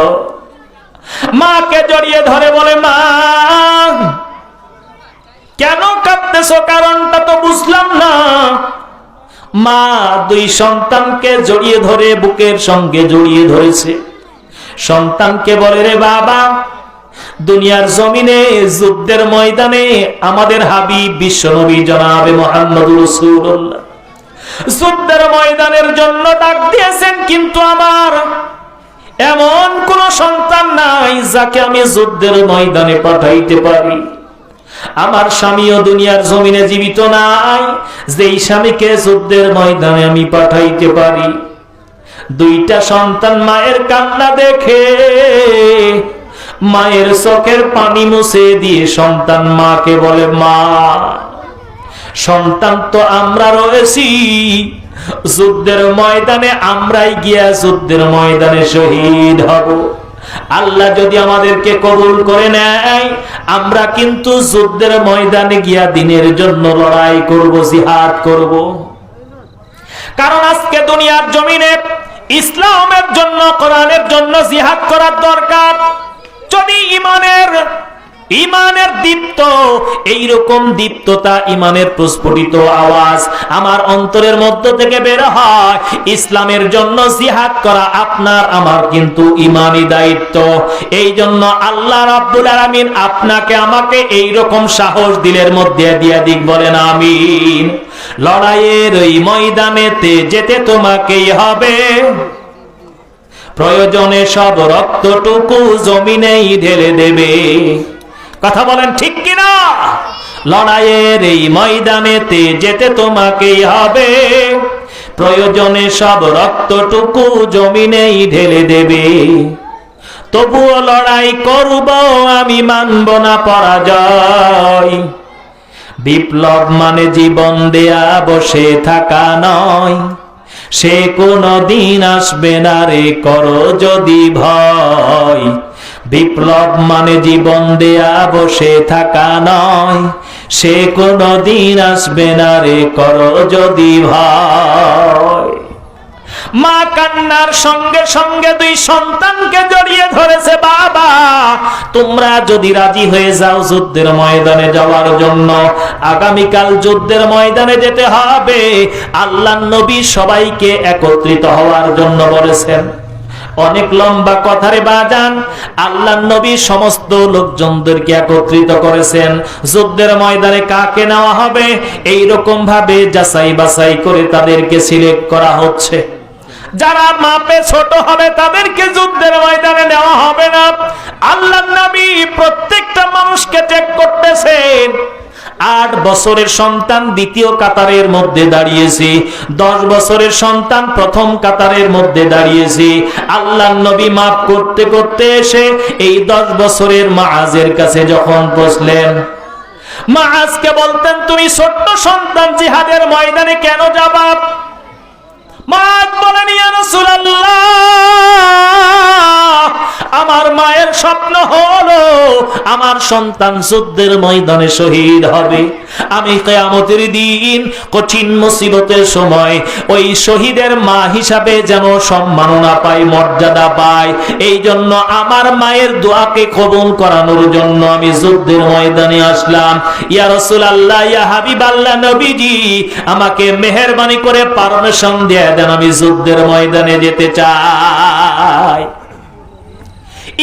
A: মাকে জড়িয়ে ধরে বলে, মা কেন কাঁদতেছো? কারণটা তো বুঝলাম না। মা 2 সন্তানকে জড়িয়ে ধরে বুকের সঙ্গে জড়িয়ে ধরেছে। সন্তানকে বলে, রে বাবা, দুনিয়ার জমিনে যুদ্ধের ময়দানে আমাদের হাবিব বিশ্বনবী জনাবে মুহাম্মদুর রাসূলুল্লাহ যুদ্ধের ময়দানের জন্য ডাক দিয়েছেন, কিন্তু আমার এমন কোন সন্তান নাই যাকে আমি যুদ্ধের ময়দানে পাঠাইতে পারি। আমার স্বামীও দুনিয়ার জমিনে জীবিত নাই যেই স্বামীকে যুদ্ধের ময়দানে আমি পাঠাইতে পারি। 2টা সন্তান মায়ের কান্না দেখে মায়ের চোখের পানি মুছে দিয়ে সন্তান মাকে বলে, মা, সন্তান তো আমরা রয়েছি, যুদ্ধের ময়দানে আমরাই গিয়া যুদ্ধের ময়দানে শহীদ হব। আল্লাহ যদি আমাদেরকে কবুল করে নেয়, আমরা কিন্তু যুদ্ধের ময়দানে গিয়া দ্বীনের জন্য লড়াই করব, জিহাদ করব। কারণ আজকে দুনিয়ার জমিনে ইসলামের জন্য, কোরআনের জন্য জিহাদ করার দরকার। যদি ঈমানের ইমানের দীপ্ত, এইরকম দীপ্ততা, ইমানের প্রস্ফুটিত আওয়াজ আমার অন্তরের মধ্য থেকে বের হয়। ইসলামের জন্য জিহাদ করা আপনার আমার কিন্তু ইমানি দায়িত্ব। এই জন্য আল্লাহ রাব্বুল আলামিন আপনাকে আমাকে এইরকম সাহস দিলের মধ্যে দিয়ে দিক, বলেন আমিন। লড়াইয়ের ওই ময়দানেতে যেতে তোমাকেই হবে, প্রয়োজনে সব রক্তটুকু জমিনেই ঢেলে দেবে। কথা বলেন ঠিক কিনা? লড়াইয়ের এই ময়দানেতে যেতে তোমাকেই হবে, প্রয়োজনে সব রক্তটুকু জমিনেই ঢেলে দেবে। তবুও লড়াই করব আমি, মানব না পরাজয়। বিপ্লব মানে জীবন দেয়া বসে থাকা নয়, সে কোনো দিন আসবে না রে করো যদি ভয়। বিপ্লব মানে জীবন দেয়া বসে থাকা নয়, সে কোনো দিন আসবে না রে করো যদি ভয়। মা কান্নার সঙ্গে সঙ্গে দুই সন্তানকে জড়িয়ে ধরেছে, বাবা তোমরা যদি রাজি হয়ে যাও যুদ্ধের ময়দানে যাওয়ার জন্য, আগামীকাল যুদ্ধের ময়দানে যেতে হবে, আল্লাহর নবী সবাইকে একত্রিত হওয়ার জন্য বলেছেন। অনেক লম্বা কথারে বাজান, আল্লাহর নবী সমস্ত লোকজনদেরকে একত্রিত করেছেন। যুদ্ধের ময়দানে কাকে নেওয়া হবে এইরকম ভাবে যাচাই বাছাই করে তাদেরকে সিলেক্ট করা হচ্ছে। যারা মাপে ছোট হবে তাদেরকে যুদ্ধের ময়দানে নেওয়া হবে না। আল্লাহর নবী প্রত্যেকটা মানুষকে চেক করতেছেন। 8 বছরের সন্তান দ্বিতীয় কাতারের মধ্যে দাঁড়িয়েছে, 10 বছরের সন্তান প্রথম কাতারের মধ্যে দাঁড়িয়েছে। আল্লাহর নবী মাপ করতে করতে এসে এই 10 বছরের মুআজের কাছে যখন বসলেন, মুআজকে বলতেন তুমি ছোট্ট সন্তান জিহাদের ময়দানে কেন যাবা? মুআজ বলেন ইয়া রাসূলুল্লাহ, আমার মায়ের স্বপ্ন হলো আমার সন্তান যুদ্ধের ময়দানে শহীদ হবে। আমি কিয়ামতের দিন কঠিন মুসিবতের সময় ওই শহীদের মা হিসাবে যেন সম্মাননা পাই, মর্যাদা পাই। এই জন্য আমার মায়ের দোয়াকে কবুল করানোর জন্য আমি যুদ্ধের ময়দানে আসলাম। ইয়া রাসূলুল্লাহ, ইয়া হাবিবাল্লাহ, নবীজি আমাকে মেহেরবানি করে পারমিশন দিয়ে দেন, আমি যুদ্ধের ময়দানে যেতে চাই।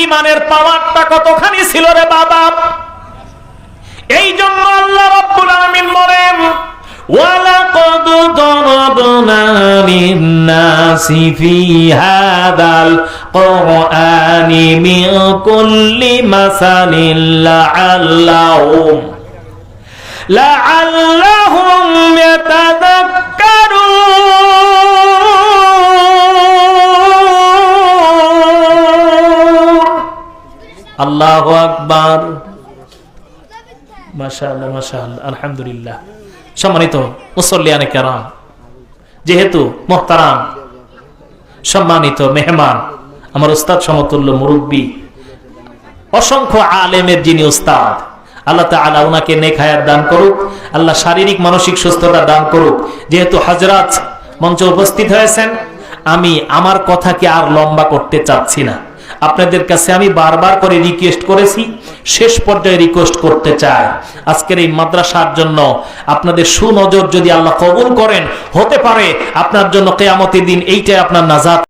A: ইমানের পাওয়ারটা কতখানি ছিল রে বাবা! এই জন্য আল্লাহ রাব্বুল আলামিন বলেন, ওয়ালাকাদ দারাবনা লিন-নাসি ফি হাযাল কুরআনি মিন কুল্লি মাসালিন লাআল্লাহুম ইয়াতাযাক্কারুন। আল্লাহু আকবার, মাশাআল্লাহ মাশাআল্লাহ, আলহামদুলিল্লাহ। সম্মানিত মুসল্লিয়ানে কেরাম, যেহেতু মুহতারাম সম্মানিত মেহমান, আমার উস্তাদ সমতুল্য মুরব্বী, অসংখ্য আলেমের যিনি উস্তাদ, আল্লাহ তাআলা ওনাকে নেক হায়াত দান করুক, আল্লাহ শারীরিক মানসিক সুস্থতা দান করুক। যেহেতু হযরত মঞ্চে উপস্থিত হয়েছেন, আমি আমার কথাকে আর লম্বা করতে চাচ্ছি না। আপনাদের কাছে আমি বারবার করে রিকোয়েস্ট করেছি, শেষ পর্যায়ে রিকোয়েস্ট করতে চাই, আজকের এই মাদ্রাসার জন্য আপনাদের সুনজর যদি আল্লাহ কবুল করেন, হতে পারে আপনার জন্য কিয়ামতের দিন এইটাই আপনার নাজাত।